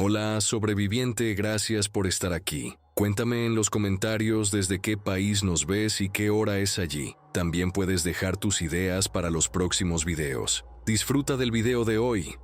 Hola, sobreviviente, gracias por estar aquí. Cuéntame en los comentarios desde qué país nos ves y qué hora es allí. También puedes dejar tus ideas para los próximos videos. Disfruta del video de hoy.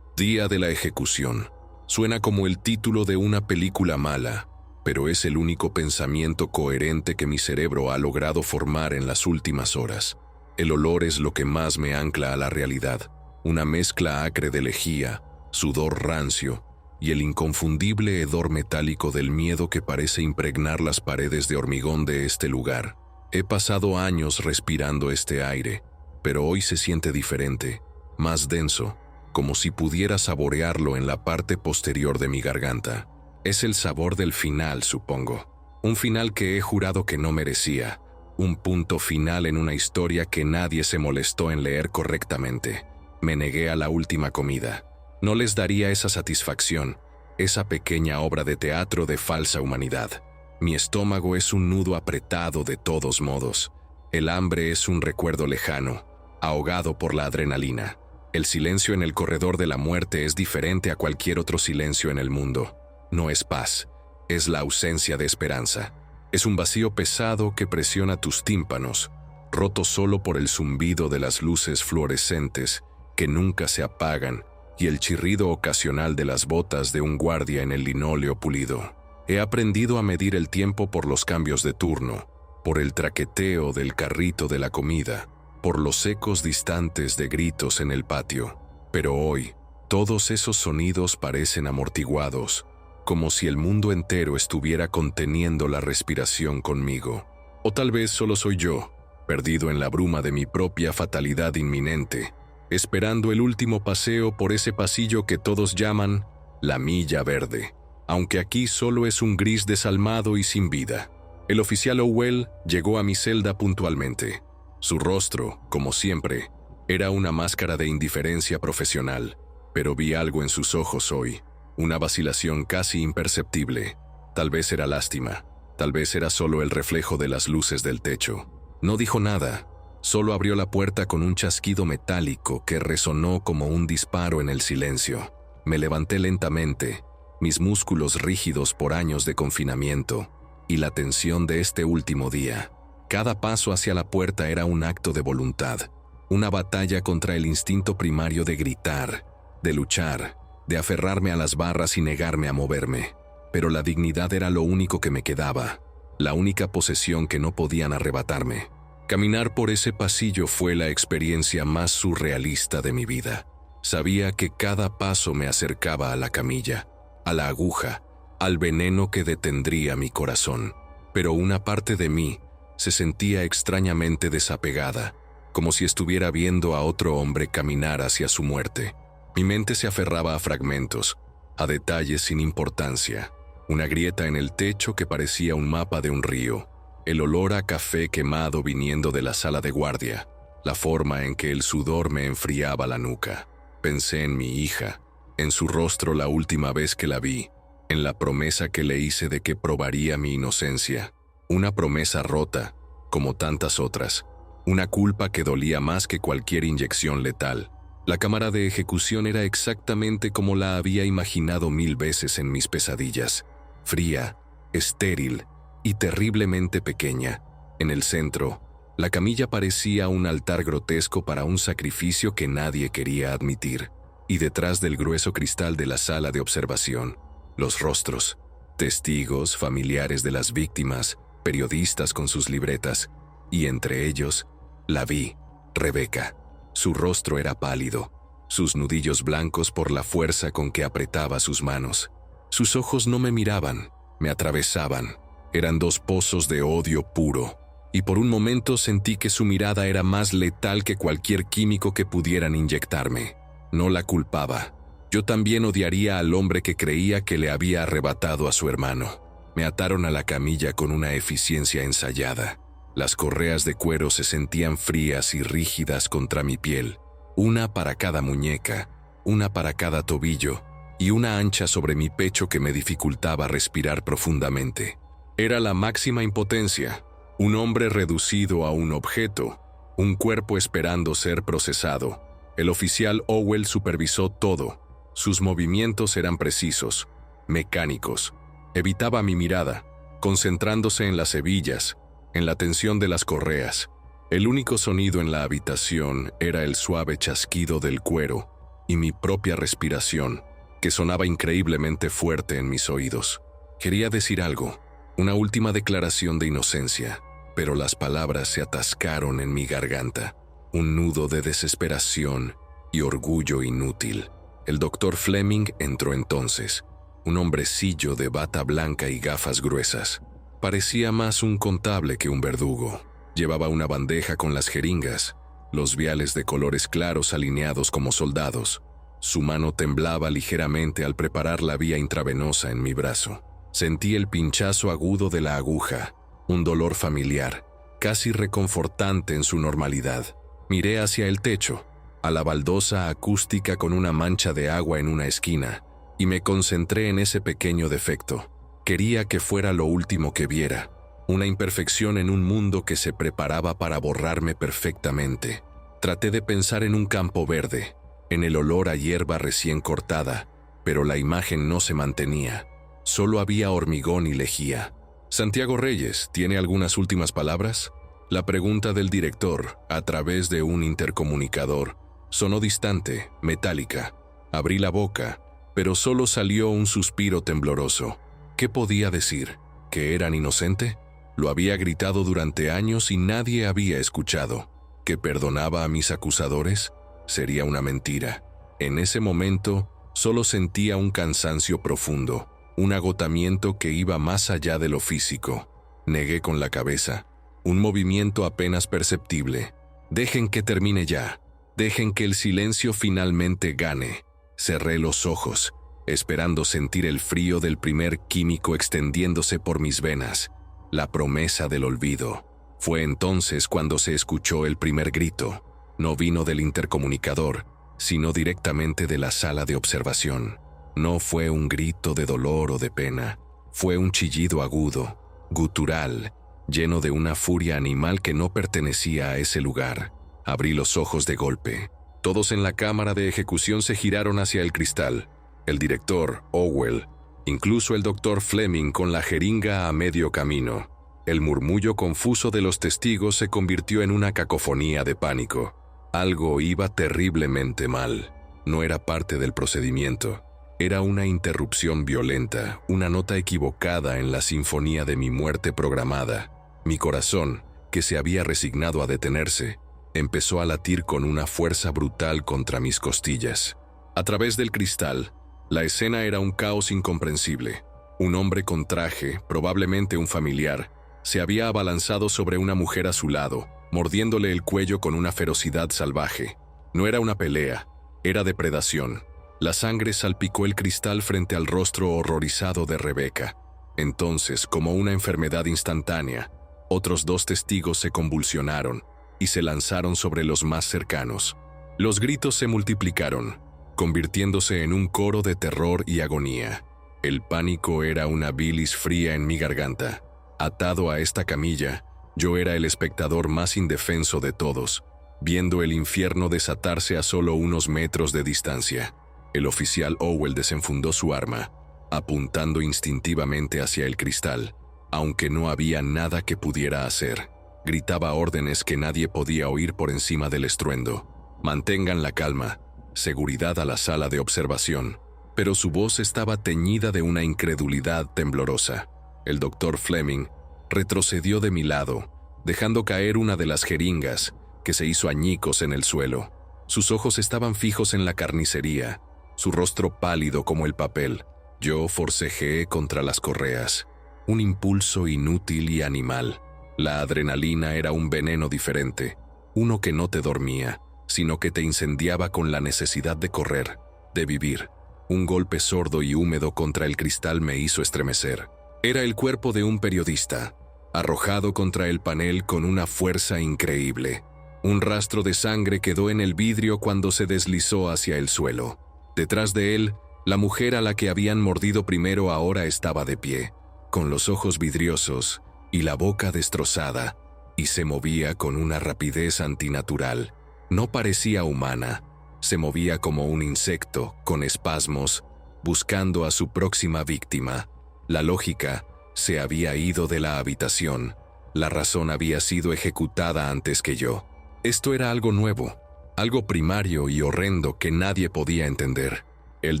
Día de la ejecución. Suena como el título de una película mala, pero es el único pensamiento coherente que mi cerebro ha logrado formar en las últimas horas. El olor es lo que más me ancla a la realidad, una mezcla acre de lejía, sudor rancio y el inconfundible hedor metálico del miedo que parece impregnar las paredes de hormigón de este lugar. He pasado años respirando este aire, pero hoy se siente diferente, más denso, como si pudiera saborearlo en la parte posterior de mi garganta. Es el sabor del final, supongo. Un final que he jurado que no merecía. Un punto final en una historia que nadie se molestó en leer correctamente. Me negué a la última comida. No les daría esa satisfacción, esa pequeña obra de teatro de falsa humanidad. Mi estómago es un nudo apretado de todos modos. El hambre es un recuerdo lejano, ahogado por la adrenalina. El silencio en el corredor de la muerte es diferente a cualquier otro silencio en el mundo. No es paz, es la ausencia de esperanza. Es un vacío pesado que presiona tus tímpanos, roto solo por el zumbido de las luces fluorescentes que nunca se apagan y el chirrido ocasional de las botas de un guardia en el linóleo pulido. He aprendido a medir el tiempo por los cambios de turno, por el traqueteo del carrito de la comida, por los ecos distantes de gritos en el patio. Pero hoy, todos esos sonidos parecen amortiguados, como si el mundo entero estuviera conteniendo la respiración conmigo. O tal vez solo soy yo, perdido en la bruma de mi propia fatalidad inminente, esperando el último paseo por ese pasillo que todos llaman la milla verde, aunque aquí solo es un gris desalmado y sin vida. El oficial Owell llegó a mi celda puntualmente. Su rostro, como siempre, era una máscara de indiferencia profesional, pero vi algo en sus ojos hoy. Una vacilación casi imperceptible. Tal vez era lástima, tal vez era solo el reflejo de las luces del techo. No dijo nada, solo abrió la puerta con un chasquido metálico que resonó como un disparo en el silencio. Me levanté lentamente, mis músculos rígidos por años de confinamiento y la tensión de este último día. Cada paso hacia la puerta era un acto de voluntad, una batalla contra el instinto primario de gritar, de luchar, de aferrarme a las barras y negarme a moverme. Pero la dignidad era lo único que me quedaba, la única posesión que no podían arrebatarme. Caminar por ese pasillo fue la experiencia más surrealista de mi vida. Sabía que cada paso me acercaba a la camilla, a la aguja, al veneno que detendría mi corazón. Pero una parte de mí se sentía extrañamente desapegada, como si estuviera viendo a otro hombre caminar hacia su muerte. Mi mente se aferraba a fragmentos, a detalles sin importancia. Una grieta en el techo que parecía un mapa de un río, el olor a café quemado viniendo de la sala de guardia, la forma en que el sudor me enfriaba la nuca. Pensé en mi hija, en su rostro la última vez que la vi, en la promesa que le hice de que probaría mi inocencia. Una promesa rota, como tantas otras. Una culpa que dolía más que cualquier inyección letal. La cámara de ejecución era exactamente como la había imaginado 1000 veces en mis pesadillas. Fría, estéril y terriblemente pequeña. En el centro, la camilla parecía un altar grotesco para un sacrificio que nadie quería admitir. Y detrás del grueso cristal de la sala de observación, los rostros, testigos, familiares de las víctimas, periodistas con sus libretas, y entre ellos, la vi, Rebeca. Su rostro era pálido, sus nudillos blancos por la fuerza con que apretaba sus manos. Sus ojos no me miraban, me atravesaban. Eran dos pozos de odio puro, y por un momento sentí que su mirada era más letal que cualquier químico que pudieran inyectarme. No la culpaba. Yo también odiaría al hombre que creía que le había arrebatado a su hermano. Me ataron a la camilla con una eficiencia ensayada. Las correas de cuero se sentían frías y rígidas contra mi piel, una para cada muñeca, una para cada tobillo, y una ancha sobre mi pecho que me dificultaba respirar profundamente. Era la máxima impotencia, un hombre reducido a un objeto, un cuerpo esperando ser procesado. El oficial Owell supervisó todo. Sus movimientos eran precisos, mecánicos. Evitaba mi mirada, concentrándose en las hebillas, en la tensión de las correas. El único sonido en la habitación era el suave chasquido del cuero y mi propia respiración, que sonaba increíblemente fuerte en mis oídos. Quería decir algo, una última declaración de inocencia, pero las palabras se atascaron en mi garganta, un nudo de desesperación y orgullo inútil. El doctor Fleming entró entonces, un hombrecillo de bata blanca y gafas gruesas. Parecía más un contable que un verdugo. Llevaba una bandeja con las jeringas, los viales de colores claros alineados como soldados. Su mano temblaba ligeramente al preparar la vía intravenosa en mi brazo. Sentí el pinchazo agudo de la aguja, un dolor familiar, casi reconfortante en su normalidad. Miré hacia el techo, a la baldosa acústica con una mancha de agua en una esquina, y me concentré en ese pequeño defecto. Quería que fuera lo último que viera, una imperfección en un mundo que se preparaba para borrarme perfectamente. Traté de pensar en un campo verde, en el olor a hierba recién cortada, pero la imagen no se mantenía. Solo había hormigón y lejía. «Santiago Reyes, ¿tiene algunas últimas palabras?». La pregunta del director, a través de un intercomunicador, sonó distante, metálica. Abrí la boca, pero solo salió un suspiro tembloroso. ¿Qué podía decir? ¿Que eran inocente? Lo había gritado durante años y nadie había escuchado. ¿Que perdonaba a mis acusadores? Sería una mentira. En ese momento, solo sentía un cansancio profundo, un agotamiento que iba más allá de lo físico. Negué con la cabeza, un movimiento apenas perceptible. «Dejen que termine ya. Dejen que el silencio finalmente gane». Cerré los ojos, esperando sentir el frío del primer químico extendiéndose por mis venas, la promesa del olvido. Fue entonces cuando se escuchó el primer grito. No vino del intercomunicador, sino directamente de la sala de observación. No fue un grito de dolor o de pena, fue un chillido agudo, gutural, lleno de una furia animal que no pertenecía a ese lugar. Abrí los ojos de golpe. Todos en la cámara de ejecución se giraron hacia el cristal. El director, Owell, incluso el doctor Fleming con la jeringa a medio camino. El murmullo confuso de los testigos se convirtió en una cacofonía de pánico. Algo iba terriblemente mal. No era parte del procedimiento. Era una interrupción violenta, una nota equivocada en la sinfonía de mi muerte programada. Mi corazón, que se había resignado a detenerse, empezó a latir con una fuerza brutal contra mis costillas. A través del cristal, la escena era un caos incomprensible. Un hombre con traje, probablemente un familiar, se había abalanzado sobre una mujer a su lado, mordiéndole el cuello con una ferocidad salvaje. No era una pelea, era depredación. La sangre salpicó el cristal frente al rostro horrorizado de Rebeca. Entonces, como una enfermedad instantánea, otros dos testigos se convulsionaron y se lanzaron sobre los más cercanos. Los gritos se multiplicaron, convirtiéndose en un coro de terror y agonía. El pánico era una bilis fría en mi garganta. Atado a esta camilla, yo era el espectador más indefenso de todos, viendo el infierno desatarse a solo unos metros de distancia. El oficial Owell desenfundó su arma, apuntando instintivamente hacia el cristal, aunque no había nada que pudiera hacer. Gritaba órdenes que nadie podía oír por encima del estruendo. «Mantengan la calma, seguridad a la sala de observación». Pero su voz estaba teñida de una incredulidad temblorosa. El doctor Fleming retrocedió de mi lado, dejando caer una de las jeringas, que se hizo añicos en el suelo. Sus ojos estaban fijos en la carnicería, su rostro pálido como el papel. Yo forcejeé contra las correas, un impulso inútil y animal. La adrenalina era un veneno diferente, uno que no te dormía, sino que te incendiaba con la necesidad de correr, de vivir. Un golpe sordo y húmedo contra el cristal me hizo estremecer. Era el cuerpo de un periodista, arrojado contra el panel con una fuerza increíble. Un rastro de sangre quedó en el vidrio cuando se deslizó hacia el suelo. Detrás de él, la mujer a la que habían mordido primero ahora estaba de pie, con los ojos vidriosos y la boca destrozada, y se movía con una rapidez antinatural. No parecía humana, se movía como un insecto, con espasmos, buscando a su próxima víctima. La lógica se había ido de la habitación. La razón había sido ejecutada antes que yo. Esto era algo nuevo, algo primario y horrendo que nadie podía entender. El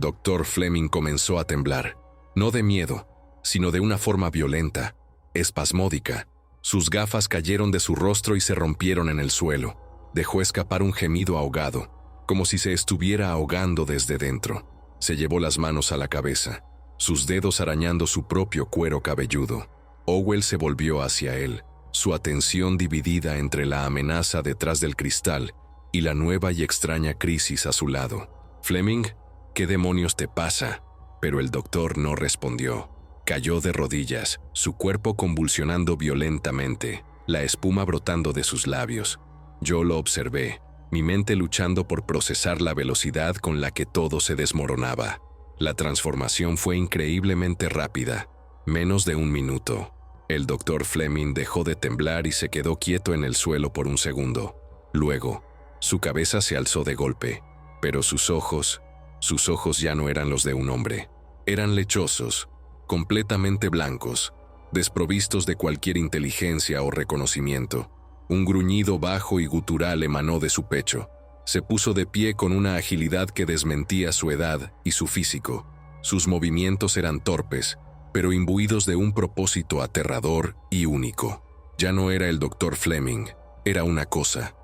doctor Fleming comenzó a temblar, no de miedo, sino de una forma violenta, espasmódica. Sus gafas cayeron de su rostro y se rompieron en el suelo. Dejó escapar un gemido ahogado, como si se estuviera ahogando desde dentro. Se llevó las manos a la cabeza, sus dedos arañando su propio cuero cabelludo. Owell se volvió hacia él, su atención dividida entre la amenaza detrás del cristal y la nueva y extraña crisis a su lado. «Fleming, ¿qué demonios te pasa?». Pero el doctor no respondió. Cayó de rodillas, su cuerpo convulsionando violentamente, la espuma brotando de sus labios. Yo lo observé, mi mente luchando por procesar la velocidad con la que todo se desmoronaba. La transformación fue increíblemente rápida, menos de un minuto. El doctor Fleming dejó de temblar y se quedó quieto en el suelo por un segundo. Luego, su cabeza se alzó de golpe, pero sus ojos ya no eran los de un hombre. Eran lechosos, completamente blancos, desprovistos de cualquier inteligencia o reconocimiento. Un gruñido bajo y gutural emanó de su pecho. Se puso de pie con una agilidad que desmentía su edad y su físico. Sus movimientos eran torpes, pero imbuidos de un propósito aterrador y único. Ya no era el doctor Fleming, era una cosa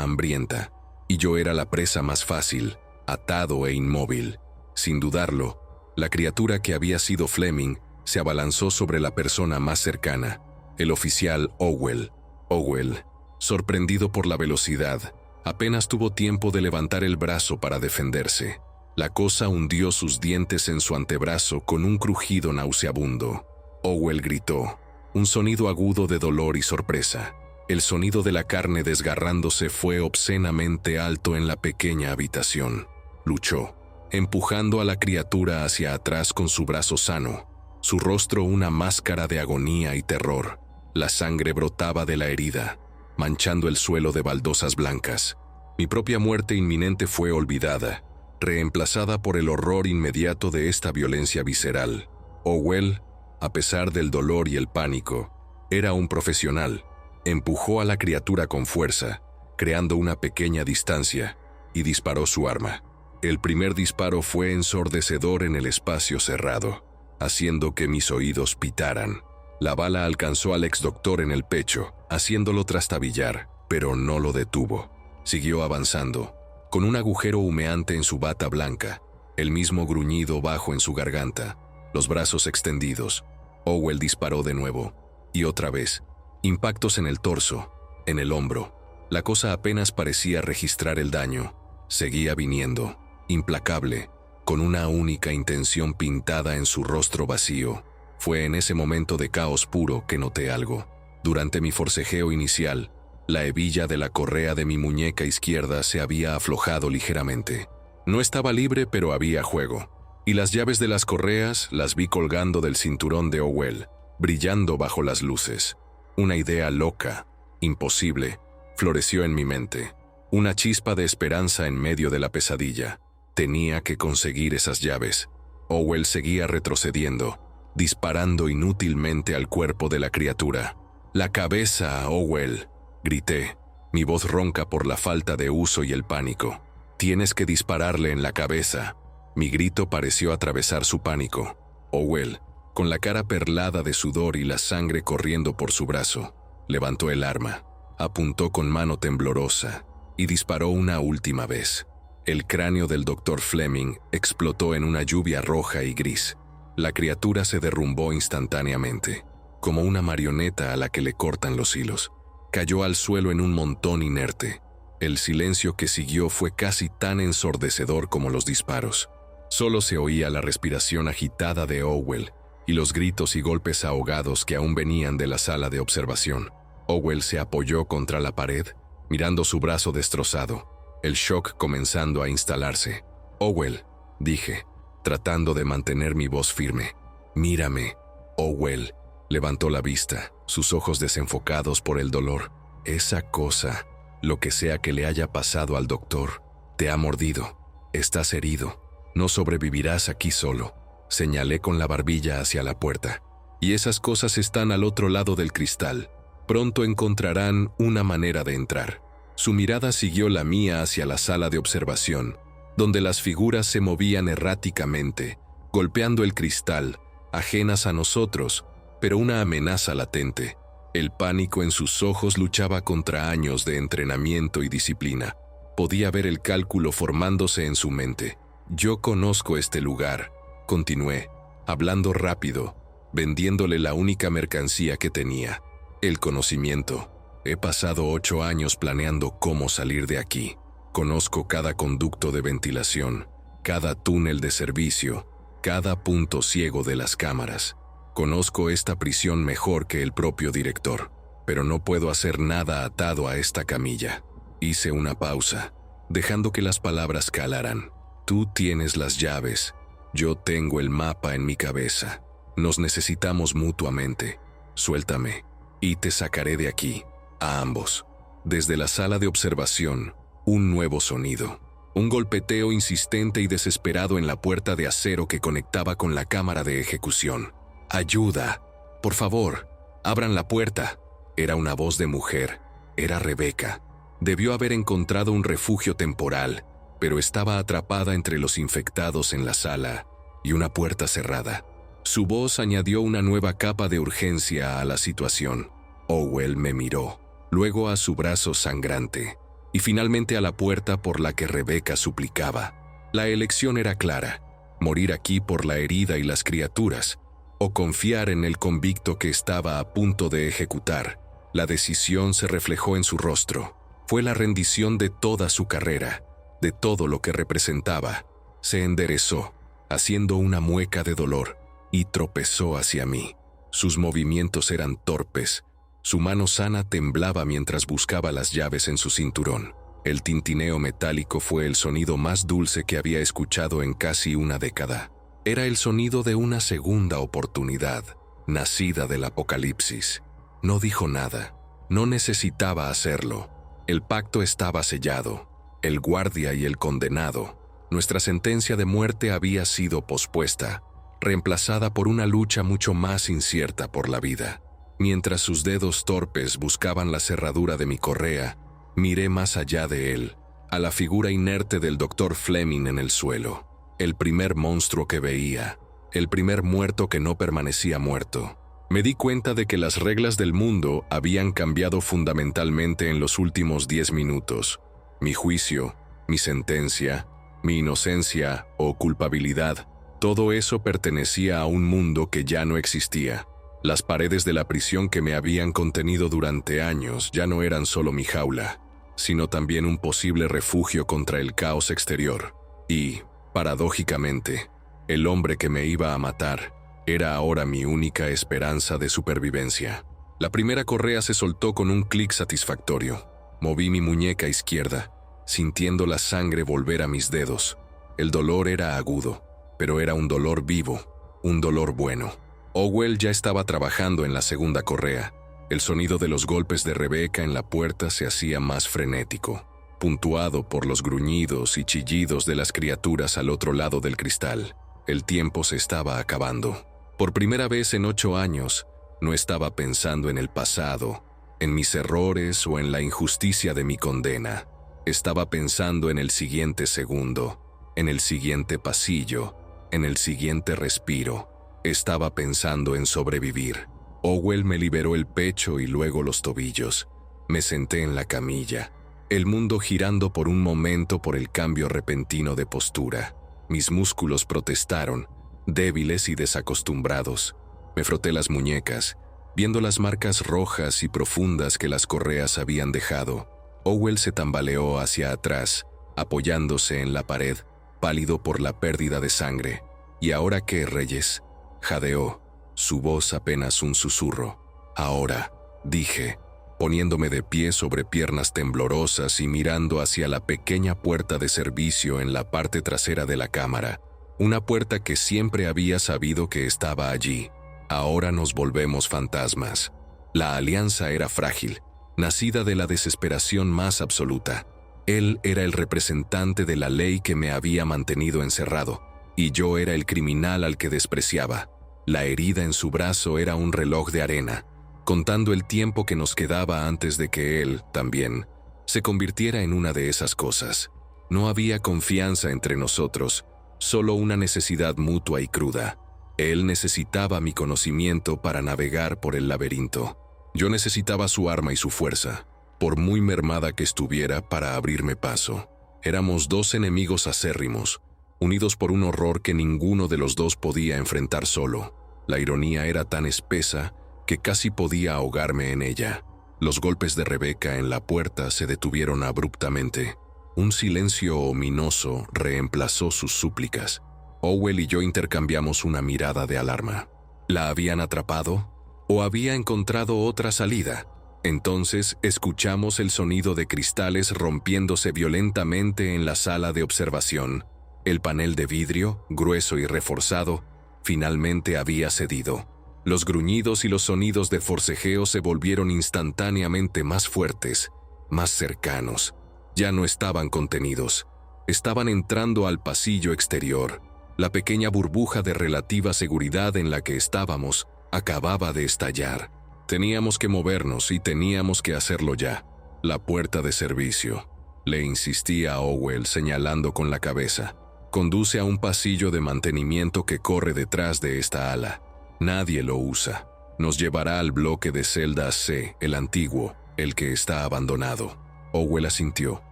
hambrienta, y yo era la presa más fácil, atado e inmóvil. Sin dudarlo, la criatura que había sido Fleming se abalanzó sobre la persona más cercana, el oficial Owell. Owell, sorprendido por la velocidad, apenas tuvo tiempo de levantar el brazo para defenderse. La cosa hundió sus dientes en su antebrazo con un crujido nauseabundo. Owell gritó, un sonido agudo de dolor y sorpresa. El sonido de la carne desgarrándose fue obscenamente alto en la pequeña habitación. Luchó, empujando a la criatura hacia atrás con su brazo sano, su rostro una máscara de agonía y terror. La sangre brotaba de la herida, manchando el suelo de baldosas blancas. Mi propia muerte inminente fue olvidada, reemplazada por el horror inmediato de esta violencia visceral. Owell, a pesar del dolor y el pánico, era un profesional. Empujó a la criatura con fuerza, creando una pequeña distancia, y disparó su arma. El primer disparo fue ensordecedor en el espacio cerrado, haciendo que mis oídos pitaran. La bala alcanzó al exdoctor en el pecho, haciéndolo trastabillar, pero no lo detuvo. Siguió avanzando, con un agujero humeante en su bata blanca, el mismo gruñido bajo en su garganta, los brazos extendidos. Owell disparó de nuevo, y otra vez, impactos en el torso, en el hombro. La cosa apenas parecía registrar el daño. Seguía viniendo, implacable, con una única intención pintada en su rostro vacío. Fue en ese momento de caos puro que noté algo. Durante mi forcejeo inicial, la hebilla de la correa de mi muñeca izquierda se había aflojado ligeramente. No estaba libre, pero había juego. Y las llaves de las correas las vi colgando del cinturón de Owell, brillando bajo las luces. Una idea loca, imposible, floreció en mi mente. Una chispa de esperanza en medio de la pesadilla. Tenía que conseguir esas llaves. Owell seguía retrocediendo, disparando inútilmente al cuerpo de la criatura. «¡La cabeza, Owell!», grité, mi voz ronca por la falta de uso y el pánico. «Tienes que dispararle en la cabeza». Mi grito pareció atravesar su pánico. Owell, con la cara perlada de sudor y la sangre corriendo por su brazo, levantó el arma, apuntó con mano temblorosa y disparó una última vez. El cráneo del doctor Fleming explotó en una lluvia roja y gris. La criatura se derrumbó instantáneamente, como una marioneta a la que le cortan los hilos. Cayó al suelo en un montón inerte. El silencio que siguió fue casi tan ensordecedor como los disparos. Solo se oía la respiración agitada de Owell y los gritos y golpes ahogados que aún venían de la sala de observación. Owell se apoyó contra la pared, mirando su brazo destrozado, el shock comenzando a instalarse. «Owell», dije, tratando de mantener mi voz firme. «Mírame». Owell levantó la vista, sus ojos desenfocados por el dolor. «Esa cosa, lo que sea que le haya pasado al doctor, te ha mordido. Estás herido». No sobrevivirás aquí solo. Señalé con la barbilla hacia la puerta. Y esas cosas están al otro lado del cristal. Pronto encontrarán una manera de entrar. Su mirada siguió la mía hacia la sala de observación, donde las figuras se movían erráticamente, golpeando el cristal, ajenas a nosotros, pero una amenaza latente. El pánico en sus ojos luchaba contra años de entrenamiento y disciplina. Podía ver el cálculo formándose en su mente. Yo conozco este lugar, continué, hablando rápido, vendiéndole la única mercancía que tenía, el conocimiento. He pasado 8 años planeando cómo salir de aquí. Conozco cada conducto de ventilación, cada túnel de servicio, cada punto ciego de las cámaras. Conozco esta prisión mejor que el propio director, pero no puedo hacer nada atado a esta camilla. Hice una pausa, dejando que las palabras calaran. Tú tienes las llaves, yo tengo el mapa en mi cabeza. Nos necesitamos mutuamente. Suéltame, y te sacaré de aquí, a ambos. Desde la sala de observación, un nuevo sonido. Un golpeteo insistente y desesperado en la puerta de acero que conectaba con la cámara de ejecución. ¡Ayuda! ¡Por favor! ¡Abran la puerta! Era una voz de mujer. Era Rebeca. Debió haber encontrado un refugio temporal, pero estaba atrapada entre los infectados en la sala y una puerta cerrada. Su voz añadió una nueva capa de urgencia a la situación. Owen me miró, luego a su brazo sangrante, y finalmente a la puerta por la que Rebeca suplicaba. La elección era clara: morir aquí por la herida y las criaturas, o confiar en el convicto que estaba a punto de ejecutar. La decisión se reflejó en su rostro. Fue la rendición de toda su carrera, de todo lo que representaba. Se enderezó, haciendo una mueca de dolor, y tropezó hacia mí. Sus movimientos eran torpes. Su mano sana temblaba mientras buscaba las llaves en su cinturón. El tintineo metálico fue el sonido más dulce que había escuchado en casi una década. Era el sonido de una segunda oportunidad, nacida del apocalipsis. No dijo nada. No necesitaba hacerlo. El pacto estaba sellado. El guardia y el condenado. Nuestra sentencia de muerte había sido pospuesta, reemplazada por una lucha mucho más incierta por la vida. Mientras sus dedos torpes buscaban la cerradura de mi correa, miré más allá de él, a la figura inerte del Dr. Fleming en el suelo. El primer monstruo que veía, el primer muerto que no permanecía muerto. Me di cuenta de que las reglas del mundo habían cambiado fundamentalmente en los últimos 10 minutos. Mi juicio, mi sentencia, mi inocencia o culpabilidad, todo eso pertenecía a un mundo que ya no existía. Las paredes de la prisión que me habían contenido durante años ya no eran solo mi jaula, sino también un posible refugio contra el caos exterior. Y, paradójicamente, el hombre que me iba a matar era ahora mi única esperanza de supervivencia. La primera correa se soltó con un clic satisfactorio. Moví mi muñeca izquierda, sintiendo la sangre volver a mis dedos. El dolor era agudo, pero era un dolor vivo, un dolor bueno. Owen ya estaba trabajando en la segunda correa. El sonido de los golpes de Rebeca en la puerta se hacía más frenético, puntuado por los gruñidos y chillidos de las criaturas al otro lado del cristal. El tiempo se estaba acabando. Por primera vez en 8 años, no estaba pensando en el pasado, en mis errores o en la injusticia de mi condena. Estaba pensando en el siguiente segundo, en el siguiente pasillo, en el siguiente respiro. Estaba pensando en sobrevivir. Owen me liberó el pecho y luego los tobillos. Me senté en la camilla, el mundo girando por un momento por el cambio repentino de postura. Mis músculos protestaron, débiles y desacostumbrados. Me froté las muñecas, viendo las marcas rojas y profundas que las correas habían dejado. Owen se tambaleó hacia atrás, apoyándose en la pared, pálido por la pérdida de sangre. ¿Y ahora qué, Reyes?, jadeó, su voz apenas un susurro. Ahora, dije, poniéndome de pie sobre piernas temblorosas y mirando hacia la pequeña puerta de servicio en la parte trasera de la cámara, una puerta que siempre había sabido que estaba allí. Ahora nos volvemos fantasmas. La alianza era frágil, nacida de la desesperación más absoluta. Él era el representante de la ley que me había mantenido encerrado, y yo era el criminal al que despreciaba. La herida en su brazo era un reloj de arena, contando el tiempo que nos quedaba antes de que él, también, se convirtiera en una de esas cosas. No había confianza entre nosotros, solo una necesidad mutua y cruda. Él necesitaba mi conocimiento para navegar por el laberinto. Yo necesitaba su arma y su fuerza, por muy mermada que estuviera, para abrirme paso. Éramos dos enemigos acérrimos, unidos por un horror que ninguno de los dos podía enfrentar solo. La ironía era tan espesa que casi podía ahogarme en ella. Los golpes de Rebeca en la puerta se detuvieron abruptamente. Un silencio ominoso reemplazó sus súplicas. Owell y yo intercambiamos una mirada de alarma. ¿La habían atrapado? ¿O había encontrado otra salida? Entonces escuchamos el sonido de cristales rompiéndose violentamente en la sala de observación. El panel de vidrio, grueso y reforzado, finalmente había cedido. Los gruñidos y los sonidos de forcejeo se volvieron instantáneamente más fuertes, más cercanos. Ya no estaban contenidos. Estaban entrando al pasillo exterior. La pequeña burbuja de relativa seguridad en la que estábamos acababa de estallar. Teníamos que movernos y teníamos que hacerlo ya. La puerta de servicio, le insistía a Owell señalando con la cabeza, conduce a un pasillo de mantenimiento que corre detrás de esta ala. Nadie lo usa. Nos llevará al bloque de celdas C, el antiguo, el que está abandonado. Owell asintió,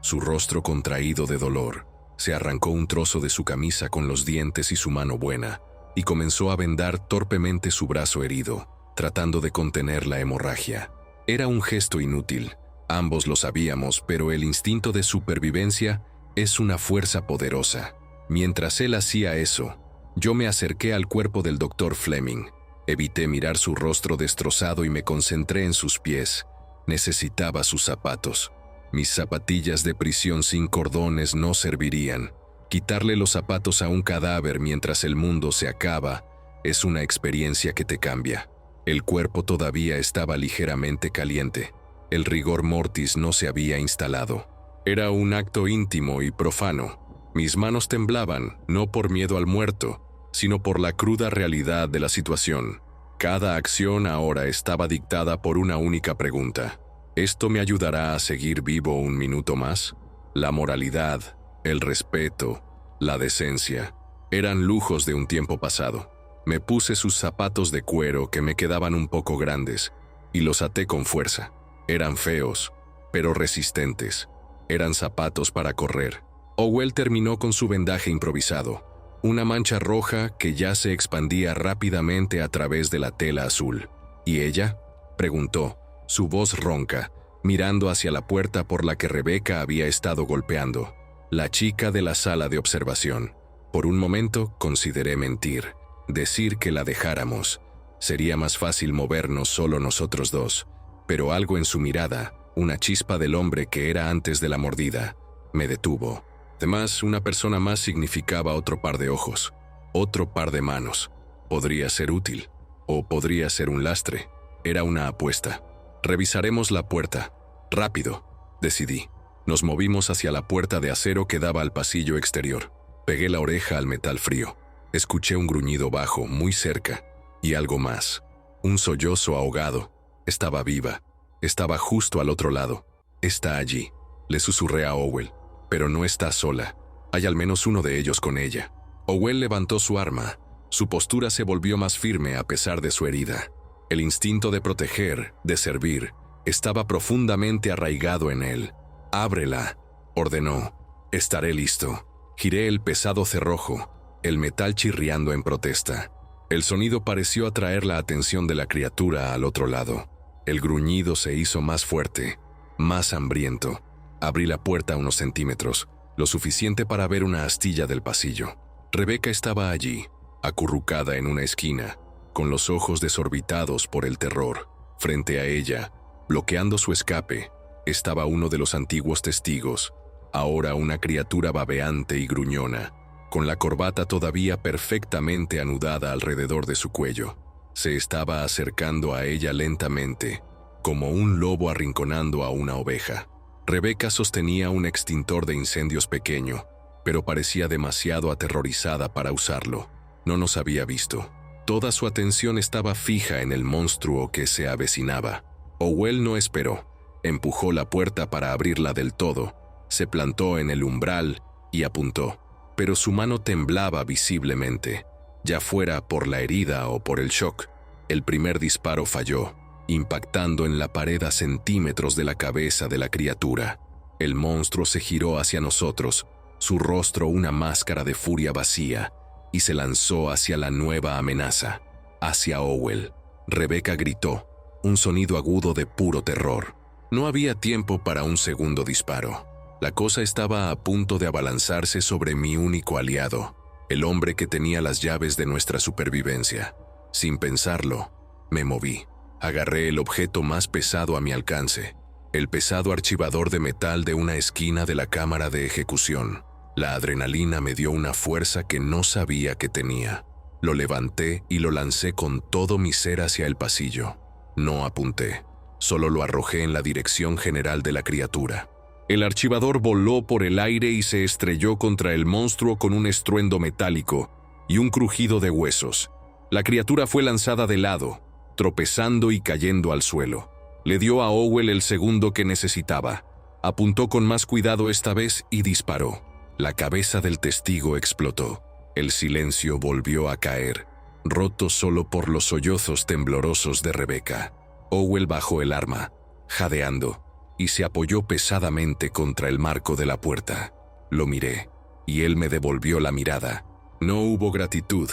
su rostro contraído de dolor. Se arrancó un trozo de su camisa con los dientes y su mano buena, y comenzó a vendar torpemente su brazo herido, tratando de contener la hemorragia. Era un gesto inútil, ambos lo sabíamos, pero el instinto de supervivencia es una fuerza poderosa. Mientras él hacía eso, yo me acerqué al cuerpo del Dr. Fleming. Evité mirar su rostro destrozado y me concentré en sus pies. Necesitaba sus zapatos. Mis zapatillas de prisión sin cordones no servirían. Quitarle los zapatos a un cadáver mientras el mundo se acaba es una experiencia que te cambia. El cuerpo todavía estaba ligeramente caliente. El rigor mortis no se había instalado. Era un acto íntimo y profano. Mis manos temblaban, no por miedo al muerto, sino por la cruda realidad de la situación. Cada acción ahora estaba dictada por una única pregunta. ¿Esto me ayudará a seguir vivo un minuto más? La moralidad, el respeto, la decencia, eran lujos de un tiempo pasado. Me puse sus zapatos de cuero que me quedaban un poco grandes y los até con fuerza. Eran feos, pero resistentes. Eran zapatos para correr. Owell terminó con su vendaje improvisado, una mancha roja que ya se expandía rápidamente a través de la tela azul. ¿Y ella?, preguntó, su voz ronca, mirando hacia la puerta por la que Rebeca había estado golpeando. La chica de la sala de observación. Por un momento consideré mentir, decir que la dejáramos. Sería más fácil movernos solo nosotros dos, pero algo en su mirada, una chispa del hombre que era antes de la mordida, me detuvo. Además, una persona más significaba otro par de ojos, otro par de manos. Podría ser útil, o podría ser un lastre. Era una apuesta. Revisaremos la puerta. Rápido, decidí. Nos movimos hacia la puerta de acero que daba al pasillo exterior. Pegué la oreja al metal frío. Escuché un gruñido bajo, muy cerca, y algo más. Un sollozo ahogado. Estaba viva. Estaba justo al otro lado. Está allí, le susurré a Owell. Pero no está sola. Hay al menos uno de ellos con ella. Owell levantó su arma. Su postura se volvió más firme a pesar de su herida. El instinto de proteger, de servir, estaba profundamente arraigado en él. «Ábrela», ordenó. «Estaré listo». Giré el pesado cerrojo, el metal chirriando en protesta. El sonido pareció atraer la atención de la criatura al otro lado. El gruñido se hizo más fuerte, más hambriento. Abrí la puerta unos centímetros, lo suficiente para ver una astilla del pasillo. Rebeca estaba allí, acurrucada en una esquina, con los ojos desorbitados por el terror. Frente a ella, bloqueando su escape, estaba uno de los antiguos testigos, ahora una criatura babeante y gruñona, con la corbata todavía perfectamente anudada alrededor de su cuello. Se estaba acercando a ella lentamente, como un lobo arrinconando a una oveja. Rebeca sostenía un extintor de incendios pequeño, pero parecía demasiado aterrorizada para usarlo. No nos había visto. Toda su atención estaba fija en el monstruo que se avecinaba. Owen no esperó. Empujó la puerta para abrirla del todo, se plantó en el umbral y apuntó. Pero su mano temblaba visiblemente, ya fuera por la herida o por el shock. El primer disparo falló, impactando en la pared a centímetros de la cabeza de la criatura. El monstruo se giró hacia nosotros, su rostro una máscara de furia vacía, y se lanzó hacia la nueva amenaza, hacia Owen. Rebeca gritó, un sonido agudo de puro terror. No había tiempo para un segundo disparo. La cosa estaba a punto de abalanzarse sobre mi único aliado, el hombre que tenía las llaves de nuestra supervivencia. Sin pensarlo, me moví. Agarré el objeto más pesado a mi alcance, el pesado archivador de metal de una esquina de la cámara de ejecución. La adrenalina me dio una fuerza que no sabía que tenía. Lo levanté y lo lancé con todo mi ser hacia el pasillo. No apunté, solo lo arrojé en la dirección general de la criatura. El archivador voló por el aire y se estrelló contra el monstruo con un estruendo metálico y un crujido de huesos. La criatura fue lanzada de lado, tropezando y cayendo al suelo. Le dio a Owen el segundo que necesitaba. Apuntó con más cuidado esta vez y disparó. La cabeza del testigo explotó. El silencio volvió a caer, roto solo por los sollozos temblorosos de Rebeca. Owen bajó el arma, jadeando, y se apoyó pesadamente contra el marco de la puerta. Lo miré, y él me devolvió la mirada. No hubo gratitud,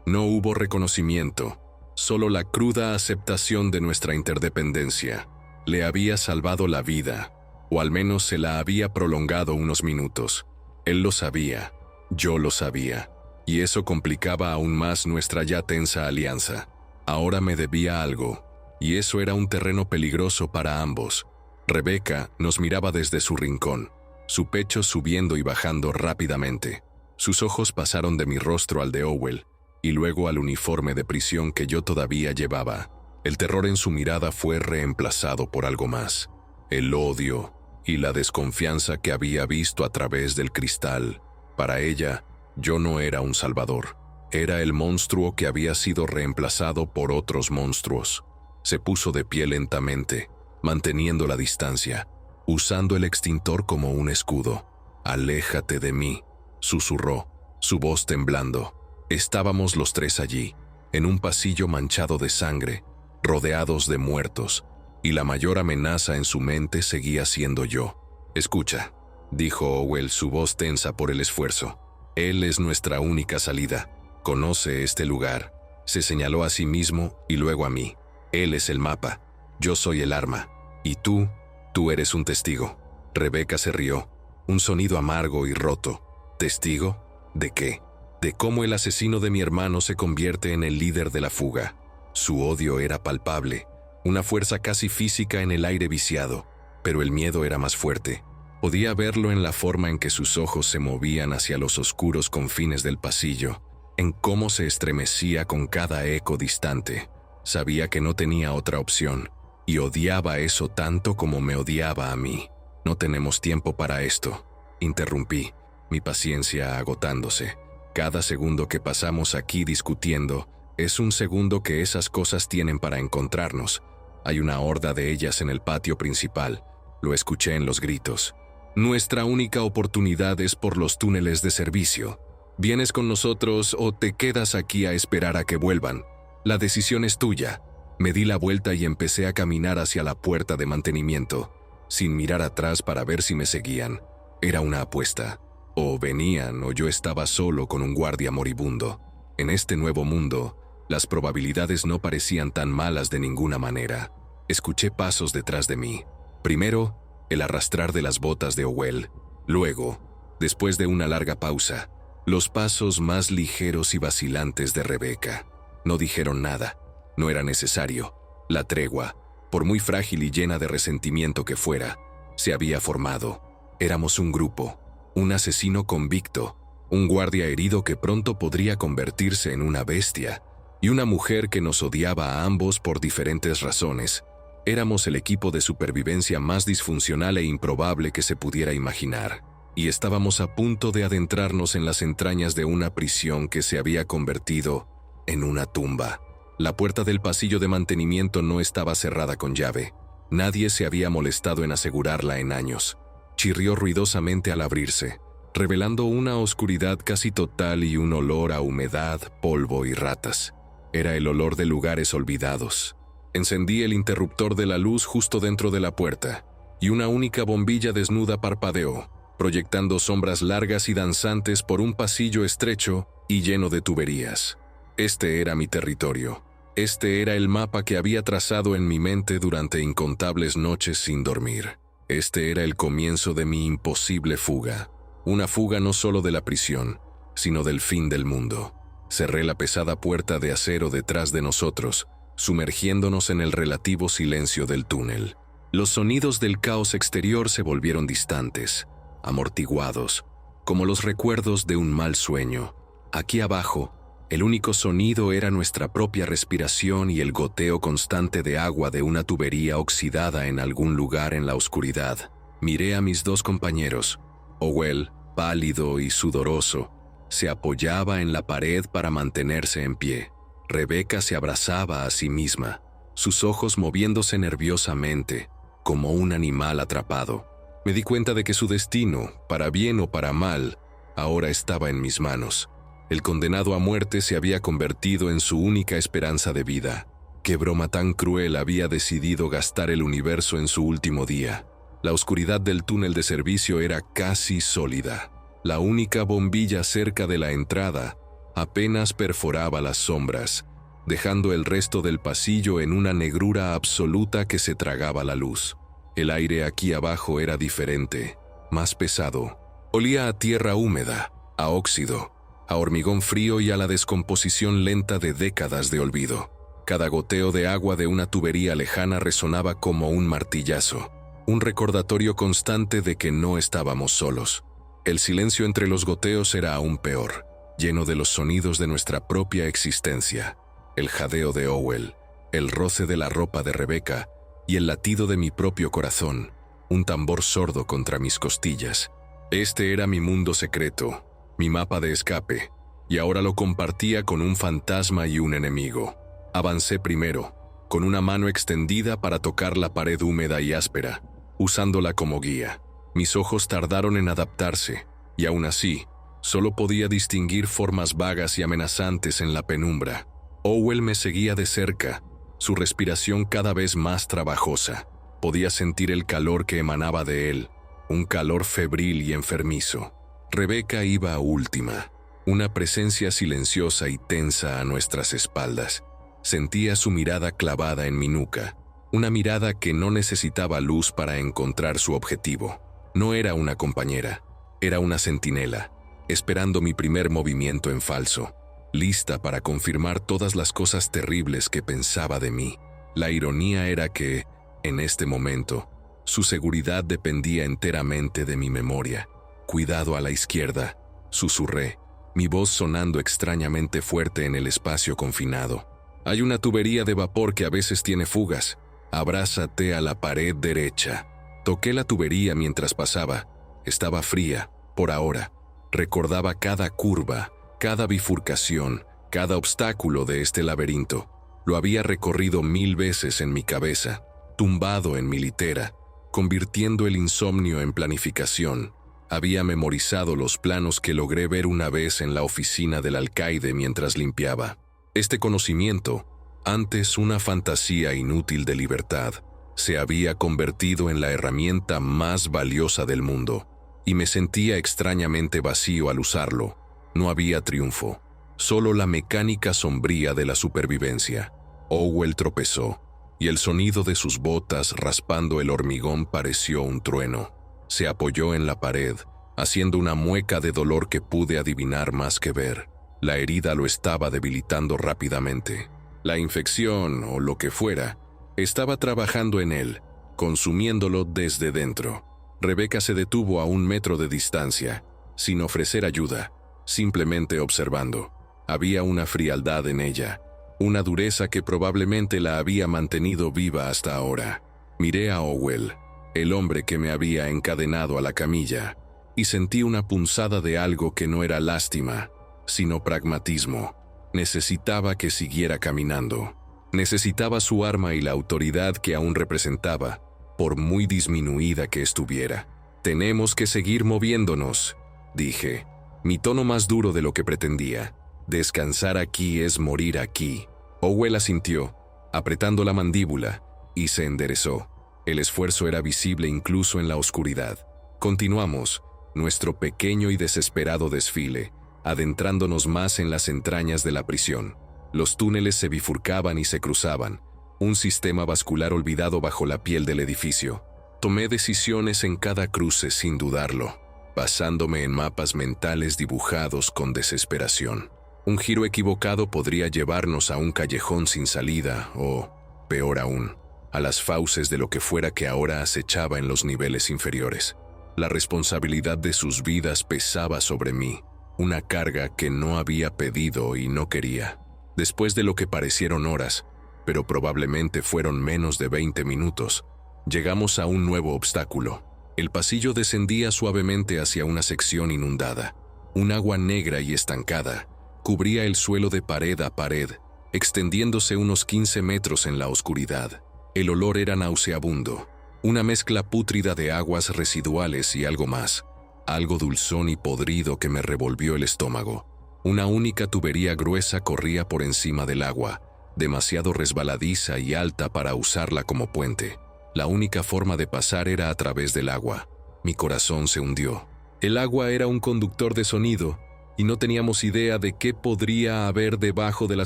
no hubo reconocimiento, solo la cruda aceptación de nuestra interdependencia. Le había salvado la vida, o al menos se la había prolongado unos minutos. Él lo sabía, yo lo sabía, y eso complicaba aún más nuestra ya tensa alianza. Ahora me debía algo, y eso era un terreno peligroso para ambos. Rebeca nos miraba desde su rincón, su pecho subiendo y bajando rápidamente. Sus ojos pasaron de mi rostro al de Owen, y luego al uniforme de prisión que yo todavía llevaba. El terror en su mirada fue reemplazado por algo más, el odio y la desconfianza que había visto a través del cristal. Para ella, yo no era un salvador, era el monstruo que había sido reemplazado por otros monstruos. Se puso de pie lentamente, manteniendo la distancia, usando el extintor como un escudo. «Aléjate de mí», susurró, su voz temblando. Estábamos los tres allí, en un pasillo manchado de sangre, rodeados de muertos, y la mayor amenaza en su mente seguía siendo yo. «Escucha», dijo Owen, su voz tensa por el esfuerzo. «Él es nuestra única salida. Conoce este lugar». Se señaló a sí mismo y luego a mí. «Él es el mapa. Yo soy el arma. Y tú eres un testigo». Rebeca se rió, un sonido amargo y roto. ¿Testigo? ¿De qué? De cómo el asesino de mi hermano se convierte en el líder de la fuga. Su odio era palpable, una fuerza casi física en el aire viciado, pero el miedo era más fuerte. Podía verlo en la forma en que sus ojos se movían hacia los oscuros confines del pasillo, en cómo se estremecía con cada eco distante. Sabía que no tenía otra opción, y odiaba eso tanto como me odiaba a mí. «No tenemos tiempo para esto», interrumpí, mi paciencia agotándose. «Cada segundo que pasamos aquí discutiendo es un segundo que esas cosas tienen para encontrarnos. Hay una horda de ellas en el patio principal», lo escuché en los gritos. «Nuestra única oportunidad es por los túneles de servicio. ¿Vienes con nosotros o te quedas aquí a esperar a que vuelvan? La decisión es tuya». Me di la vuelta y empecé a caminar hacia la puerta de mantenimiento, sin mirar atrás para ver si me seguían. Era una apuesta. O venían o yo estaba solo con un guardia moribundo. En este nuevo mundo, las probabilidades no parecían tan malas de ninguna manera. Escuché pasos detrás de mí. Primero, el arrastrar de las botas de Owen. Luego, después de una larga pausa, los pasos más ligeros y vacilantes de Rebeca. No dijeron nada. No era necesario. La tregua, por muy frágil y llena de resentimiento que fuera, se había formado. Éramos un grupo, un asesino convicto, un guardia herido que pronto podría convertirse en una bestia, y una mujer que nos odiaba a ambos por diferentes razones, Éramos el equipo de supervivencia más disfuncional e improbable que se pudiera imaginar, y estábamos a punto de adentrarnos en las entrañas de una prisión que se había convertido en una tumba. La puerta del pasillo de mantenimiento no estaba cerrada con llave. Nadie se había molestado en asegurarla en años. Chirrió ruidosamente al abrirse, revelando una oscuridad casi total y un olor a humedad, polvo y ratas. Era el olor de lugares olvidados. Encendí el interruptor de la luz justo dentro de la puerta, y una única bombilla desnuda parpadeó, proyectando sombras largas y danzantes por un pasillo estrecho y lleno de tuberías. Este era mi territorio. Este era el mapa que había trazado en mi mente durante incontables noches sin dormir. Este era el comienzo de mi imposible fuga. Una fuga no solo de la prisión, sino del fin del mundo. Cerré la pesada puerta de acero detrás de nosotros, sumergiéndonos en el relativo silencio del túnel. Los sonidos del caos exterior se volvieron distantes, amortiguados, como los recuerdos de un mal sueño. Aquí abajo, el único sonido era nuestra propia respiración y el goteo constante de agua de una tubería oxidada en algún lugar en la oscuridad. Miré a mis dos compañeros. Howell, pálido y sudoroso, se apoyaba en la pared para mantenerse en pie. Rebecca se abrazaba a sí misma, sus ojos moviéndose nerviosamente, como un animal atrapado. Me di cuenta de que su destino, para bien o para mal, ahora estaba en mis manos. El condenado a muerte se había convertido en su única esperanza de vida. ¿Qué broma tan cruel había decidido gastar el universo en su último día? La oscuridad del túnel de servicio era casi sólida. La única bombilla cerca de la entrada apenas perforaba las sombras, dejando el resto del pasillo en una negrura absoluta que se tragaba la luz. El aire aquí abajo era diferente, más pesado. Olía a tierra húmeda, a óxido, a hormigón frío y a la descomposición lenta de décadas de olvido. Cada goteo de agua de una tubería lejana resonaba como un martillazo, un recordatorio constante de que no estábamos solos. El silencio entre los goteos era aún peor, lleno de los sonidos de nuestra propia existencia. El jadeo de Howell, el roce de la ropa de Rebecca y el latido de mi propio corazón, un tambor sordo contra mis costillas. Este era mi mundo secreto, mi mapa de escape, y ahora lo compartía con un fantasma y un enemigo. Avancé primero, con una mano extendida para tocar la pared húmeda y áspera, usándola como guía. Mis ojos tardaron en adaptarse, y aún así, solo podía distinguir formas vagas y amenazantes en la penumbra. Howell me seguía de cerca, su respiración cada vez más trabajosa. Podía sentir el calor que emanaba de él, un calor febril y enfermizo. Rebecca iba a última, una presencia silenciosa y tensa a nuestras espaldas. Sentía su mirada clavada en mi nuca, una mirada que no necesitaba luz para encontrar su objetivo. No era una compañera, era una centinela, esperando mi primer movimiento en falso, lista para confirmar todas las cosas terribles que pensaba de mí. La ironía era que, en este momento, su seguridad dependía enteramente de mi memoria. «Cuidado a la izquierda», susurré, mi voz sonando extrañamente fuerte en el espacio confinado. «Hay una tubería de vapor que a veces tiene fugas. Abrázate a la pared derecha». Toqué la tubería mientras pasaba. Estaba fría, por ahora. Recordaba cada curva, cada bifurcación, cada obstáculo de este laberinto. Lo había recorrido 1000 veces en mi cabeza, tumbado en mi litera, convirtiendo el insomnio en planificación. Había memorizado los planos que logré ver una vez en la oficina del alcaide mientras limpiaba. Este conocimiento, antes una fantasía inútil de libertad, se había convertido en la herramienta más valiosa del mundo, y me sentía extrañamente vacío al usarlo. No había triunfo, solo la mecánica sombría de la supervivencia. Howell tropezó, y el sonido de sus botas raspando el hormigón pareció un trueno. Se apoyó en la pared, haciendo una mueca de dolor que pude adivinar más que ver. La herida lo estaba debilitando rápidamente. La infección, o lo que fuera, estaba trabajando en él, consumiéndolo desde dentro. Rebecca se detuvo a 1 metro de distancia, sin ofrecer ayuda, simplemente observando. Había una frialdad en ella, una dureza que probablemente la había mantenido viva hasta ahora. Miré a Owell, el hombre que me había encadenado a la camilla, y sentí una punzada de algo que no era lástima, sino pragmatismo. Necesitaba que siguiera caminando. Necesitaba su arma y la autoridad que aún representaba, por muy disminuida que estuviera. «Tenemos que seguir moviéndonos», dije, mi tono más duro de lo que pretendía. «Descansar aquí es morir aquí». Owell asintió, apretando la mandíbula, y se enderezó. El esfuerzo era visible incluso en la oscuridad. Continuamos nuestro pequeño y desesperado desfile, adentrándonos más en las entrañas de la prisión. Los túneles se bifurcaban y se cruzaban, un sistema vascular olvidado bajo la piel del edificio. Tomé decisiones en cada cruce sin dudarlo, basándome en mapas mentales dibujados con desesperación. Un giro equivocado podría llevarnos a un callejón sin salida o, peor aún, a las fauces de lo que fuera que ahora acechaba en los niveles inferiores. La responsabilidad de sus vidas pesaba sobre mí, una carga que no había pedido y no quería. Después de lo que parecieron horas, pero probablemente fueron menos de 20 minutos, llegamos a un nuevo obstáculo. El pasillo descendía suavemente hacia una sección inundada. Un agua negra y estancada cubría el suelo de pared a pared, extendiéndose unos 15 metros en la oscuridad. El olor era nauseabundo, una mezcla pútrida de aguas residuales y algo más, algo dulzón y podrido que me revolvió el estómago. Una única tubería gruesa corría por encima del agua, demasiado resbaladiza y alta para usarla como puente. La única forma de pasar era a través del agua. Mi corazón se hundió. El agua era un conductor de sonido, y no teníamos idea de qué podría haber debajo de la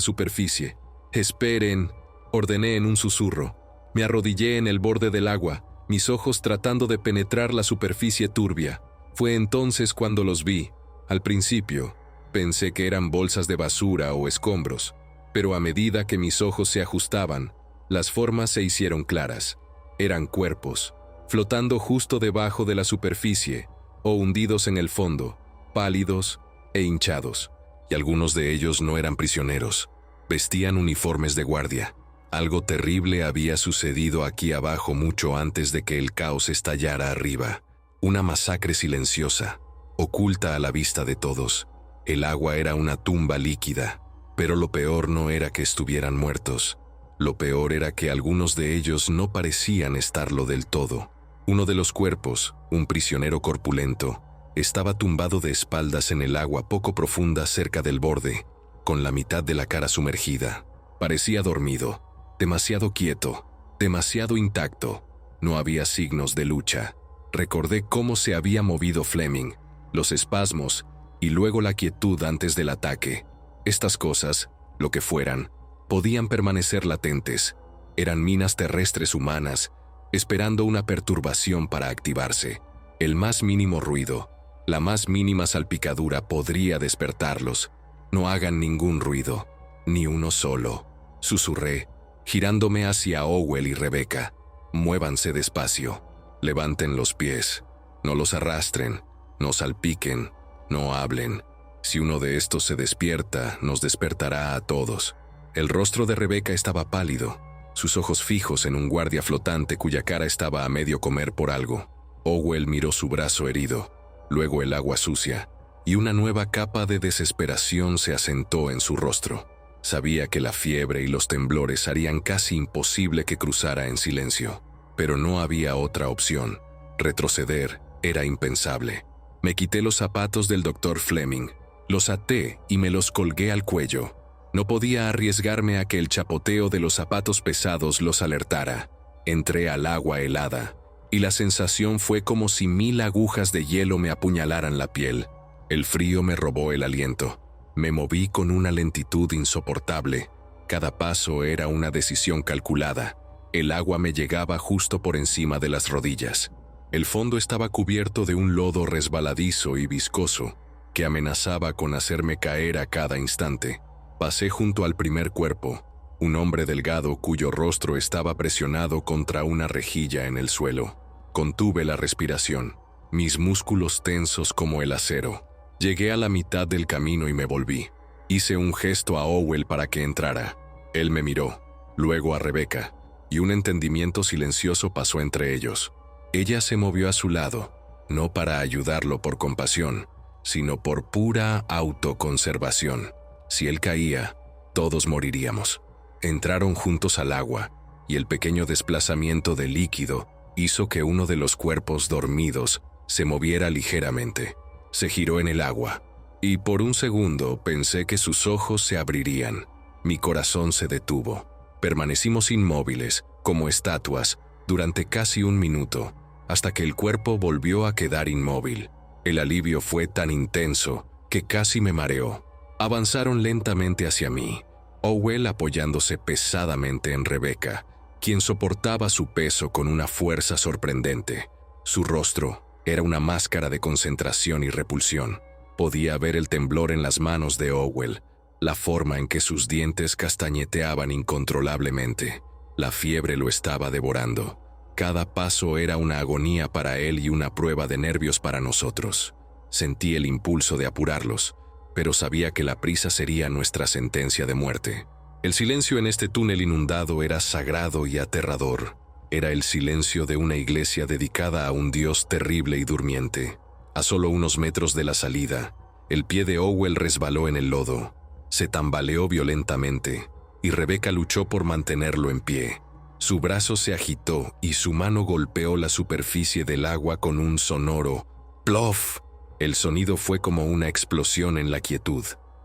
superficie. «Esperen», ordené en un susurro. Me arrodillé en el borde del agua, mis ojos tratando de penetrar la superficie turbia. Fue entonces cuando los vi. Al principio, pensé que eran bolsas de basura o escombros, pero a medida que mis ojos se ajustaban, las formas se hicieron claras. Eran cuerpos, flotando justo debajo de la superficie, o hundidos en el fondo, pálidos e hinchados, y algunos de ellos no eran prisioneros. Vestían uniformes de guardia. Algo terrible había sucedido aquí abajo mucho antes de que el caos estallara arriba. Una masacre silenciosa, oculta a la vista de todos. El agua era una tumba líquida, pero lo peor no era que estuvieran muertos. Lo peor era que algunos de ellos no parecían estarlo del todo. Uno de los cuerpos, un prisionero corpulento, estaba tumbado de espaldas en el agua poco profunda cerca del borde, con la mitad de la cara sumergida. Parecía dormido, demasiado quieto, demasiado intacto. No había signos de lucha. Recordé cómo se había movido Fleming, los espasmos y luego la quietud antes del ataque. Estas cosas, lo que fueran, podían permanecer latentes. Eran minas terrestres humanas, esperando una perturbación para activarse. El más mínimo ruido, la más mínima salpicadura podría despertarlos. «No hagan ningún ruido, ni uno solo», susurré, girándome hacia Owell y Rebecca. «Muévanse despacio, levanten los pies, no los arrastren, no salpiquen, no hablen. Si uno de estos se despierta, nos despertará a todos». El rostro de Rebecca estaba pálido, sus ojos fijos en un guardia flotante cuya cara estaba a medio comer por algo. Owell miró su brazo herido, luego el agua sucia, y una nueva capa de desesperación se asentó en su rostro. Sabía que la fiebre y los temblores harían casi imposible que cruzara en silencio, pero no había otra opción. Retroceder era impensable. Me quité los zapatos del Dr. Fleming, los até y me los colgué al cuello. No podía arriesgarme a que el chapoteo de los zapatos pesados los alertara. Entré al agua helada, y la sensación fue como si 1000 agujas de hielo me apuñalaran la piel. El frío me robó el aliento. Me moví con una lentitud insoportable. Cada paso era una decisión calculada. El agua me llegaba justo por encima de las rodillas. El fondo estaba cubierto de un lodo resbaladizo y viscoso, que amenazaba con hacerme caer a cada instante. Pasé junto al primer cuerpo, un hombre delgado cuyo rostro estaba presionado contra una rejilla en el suelo. Contuve la respiración, mis músculos tensos como el acero. Llegué a la mitad del camino y me volví. Hice un gesto a Owell para que entrara. Él me miró, luego a Rebeca, y un entendimiento silencioso pasó entre ellos. Ella se movió a su lado, no para ayudarlo por compasión, sino por pura autoconservación. Si él caía, todos moriríamos. Entraron juntos al agua, y el pequeño desplazamiento de líquido hizo que uno de los cuerpos dormidos se moviera ligeramente. Se giró en el agua, y por un segundo pensé que sus ojos se abrirían. Mi corazón se detuvo. Permanecimos inmóviles, como estatuas, durante casi un minuto, hasta que el cuerpo volvió a quedar inmóvil. El alivio fue tan intenso que casi me mareó. Avanzaron lentamente hacia mí, Owen apoyándose pesadamente en Rebeca, quien soportaba su peso con una fuerza sorprendente. Su rostro era una máscara de concentración y repulsión. Podía ver el temblor en las manos de Owen, la forma en que sus dientes castañeteaban incontrolablemente. La fiebre lo estaba devorando. Cada paso era una agonía para él y una prueba de nervios para nosotros. Sentí el impulso de apurarlos, pero sabía que la prisa sería nuestra sentencia de muerte. El silencio en este túnel inundado era sagrado y aterrador. Era el silencio de una iglesia dedicada a un Dios terrible y durmiente. A solo unos metros de la salida, el pie de Owen resbaló en el lodo. Se tambaleó violentamente, y Rebeca luchó por mantenerlo en pie. Su brazo se agitó y su mano golpeó la superficie del agua con un sonoro ¡plof! El sonido fue como una explosión en la quietud.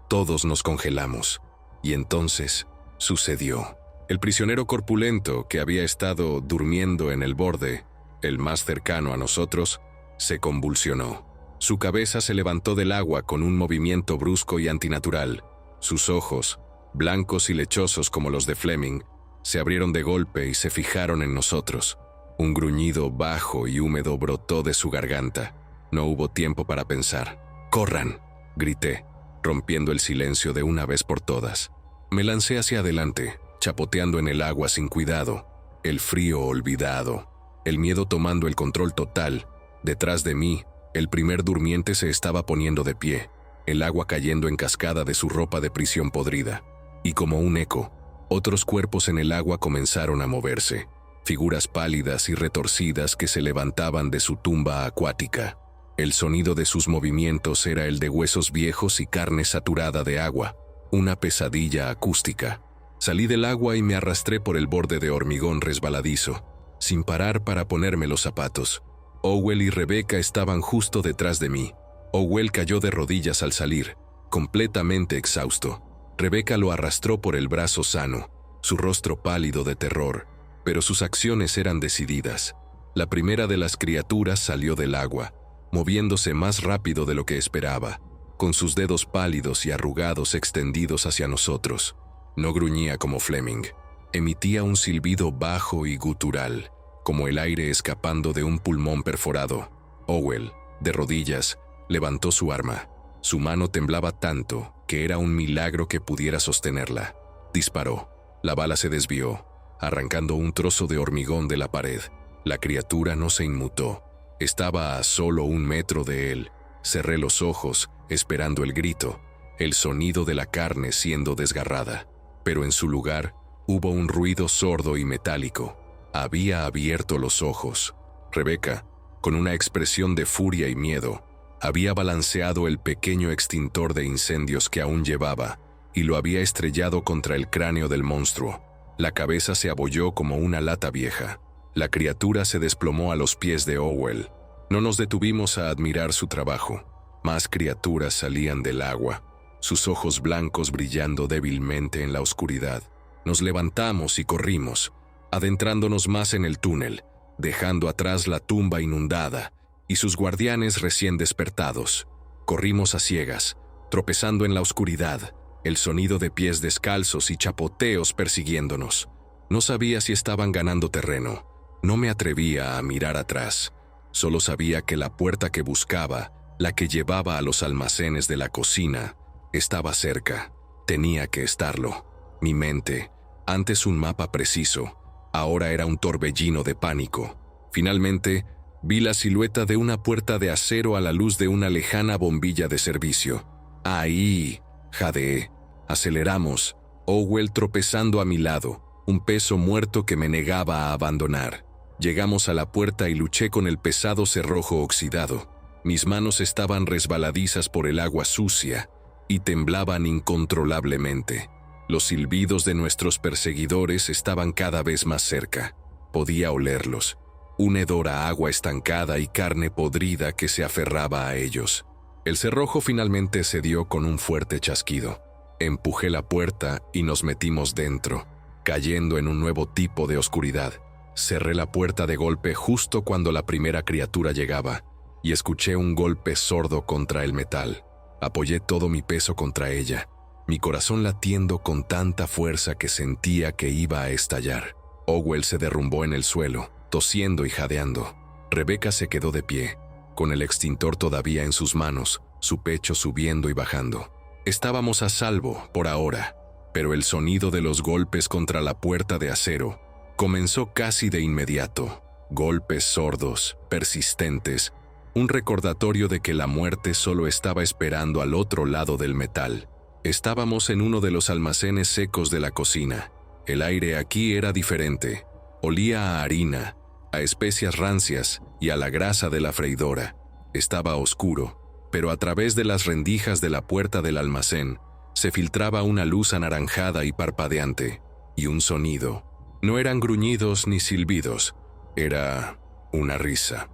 Todos nos congelamos. Y entonces sucedió. El prisionero corpulento que había estado durmiendo en el borde, el más cercano a nosotros, se convulsionó. Su cabeza se levantó del agua con un movimiento brusco y antinatural. Sus ojos, blancos y lechosos como los de Fleming, se abrieron de golpe y se fijaron en nosotros. Un gruñido bajo y húmedo brotó de su garganta. No hubo tiempo para pensar. ¡Corran!, grité, rompiendo el silencio de una vez por todas. Me lancé hacia adelante, chapoteando en el agua sin cuidado, el frío olvidado, el miedo tomando el control total. Detrás de mí, el primer durmiente se estaba poniendo de pie, el agua cayendo en cascada de su ropa de prisión podrida. Y como un eco, otros cuerpos en el agua comenzaron a moverse, figuras pálidas y retorcidas que se levantaban de su tumba acuática. El sonido de sus movimientos era el de huesos viejos y carne saturada de agua, una pesadilla acústica. Salí del agua y me arrastré por el borde de hormigón resbaladizo, sin parar para ponerme los zapatos. Owen y Rebeca estaban justo detrás de mí. Owen cayó de rodillas al salir, completamente exhausto. Rebeca lo arrastró por el brazo sano, su rostro pálido de terror, pero sus acciones eran decididas. La primera de las criaturas salió del agua, moviéndose más rápido de lo que esperaba, con sus dedos pálidos y arrugados extendidos hacia nosotros. No gruñía como Fleming. Emitía un silbido bajo y gutural, como el aire escapando de un pulmón perforado. Owen, de rodillas, levantó su arma. Su mano temblaba tanto que era un milagro que pudiera sostenerla. Disparó. La bala se desvió, arrancando un trozo de hormigón de la pared. La criatura no se inmutó. Estaba a solo 1 metro de él. Cerré los ojos, esperando el grito, el sonido de la carne siendo desgarrada. Pero en su lugar, hubo un ruido sordo y metálico. Había abierto los ojos. Rebeca, con una expresión de furia y miedo, había balanceado el pequeño extintor de incendios que aún llevaba y lo había estrellado contra el cráneo del monstruo. La cabeza se abolló como una lata vieja. La criatura se desplomó a los pies de Owen. No nos detuvimos a admirar su trabajo. Más criaturas salían del agua, sus ojos blancos brillando débilmente en la oscuridad. Nos levantamos y corrimos, adentrándonos más en el túnel, dejando atrás la tumba inundada y sus guardianes recién despertados. Corrimos a ciegas, tropezando en la oscuridad, el sonido de pies descalzos y chapoteos persiguiéndonos. No sabía si estaban ganando terreno. No me atrevía a mirar atrás. Solo sabía que la puerta que buscaba, la que llevaba a los almacenes de la cocina, estaba cerca. Tenía que estarlo. Mi mente, antes un mapa preciso, ahora era un torbellino de pánico. Finalmente, vi la silueta de una puerta de acero a la luz de una lejana bombilla de servicio. ¡Ahí!, jadeé. Aceleramos, Owell tropezando a mi lado, un peso muerto que me negaba a abandonar. Llegamos a la puerta y luché con el pesado cerrojo oxidado. Mis manos estaban resbaladizas por el agua sucia y temblaban incontrolablemente. Los silbidos de nuestros perseguidores estaban cada vez más cerca. Podía olerlos. Un hedor a agua estancada y carne podrida que se aferraba a ellos. El cerrojo finalmente cedió con un fuerte chasquido. Empujé la puerta y nos metimos dentro, cayendo en un nuevo tipo de oscuridad. Cerré la puerta de golpe justo cuando la primera criatura llegaba, y escuché un golpe sordo contra el metal. Apoyé todo mi peso contra ella, mi corazón latiendo con tanta fuerza que sentía que iba a estallar. Owell se derrumbó en el suelo, tosiendo y jadeando. Rebecca se quedó de pie, con el extintor todavía en sus manos, su pecho subiendo y bajando. Estábamos a salvo, por ahora, pero el sonido de los golpes contra la puerta de acero comenzó casi de inmediato. Golpes sordos, persistentes, un recordatorio de que la muerte solo estaba esperando al otro lado del metal. Estábamos en uno de los almacenes secos de la cocina. El aire aquí era diferente. Olía a harina, a especias rancias y a la grasa de la freidora. Estaba oscuro, pero a través de las rendijas de la puerta del almacén se filtraba una luz anaranjada y parpadeante, y un sonido. No eran gruñidos ni silbidos, era una risa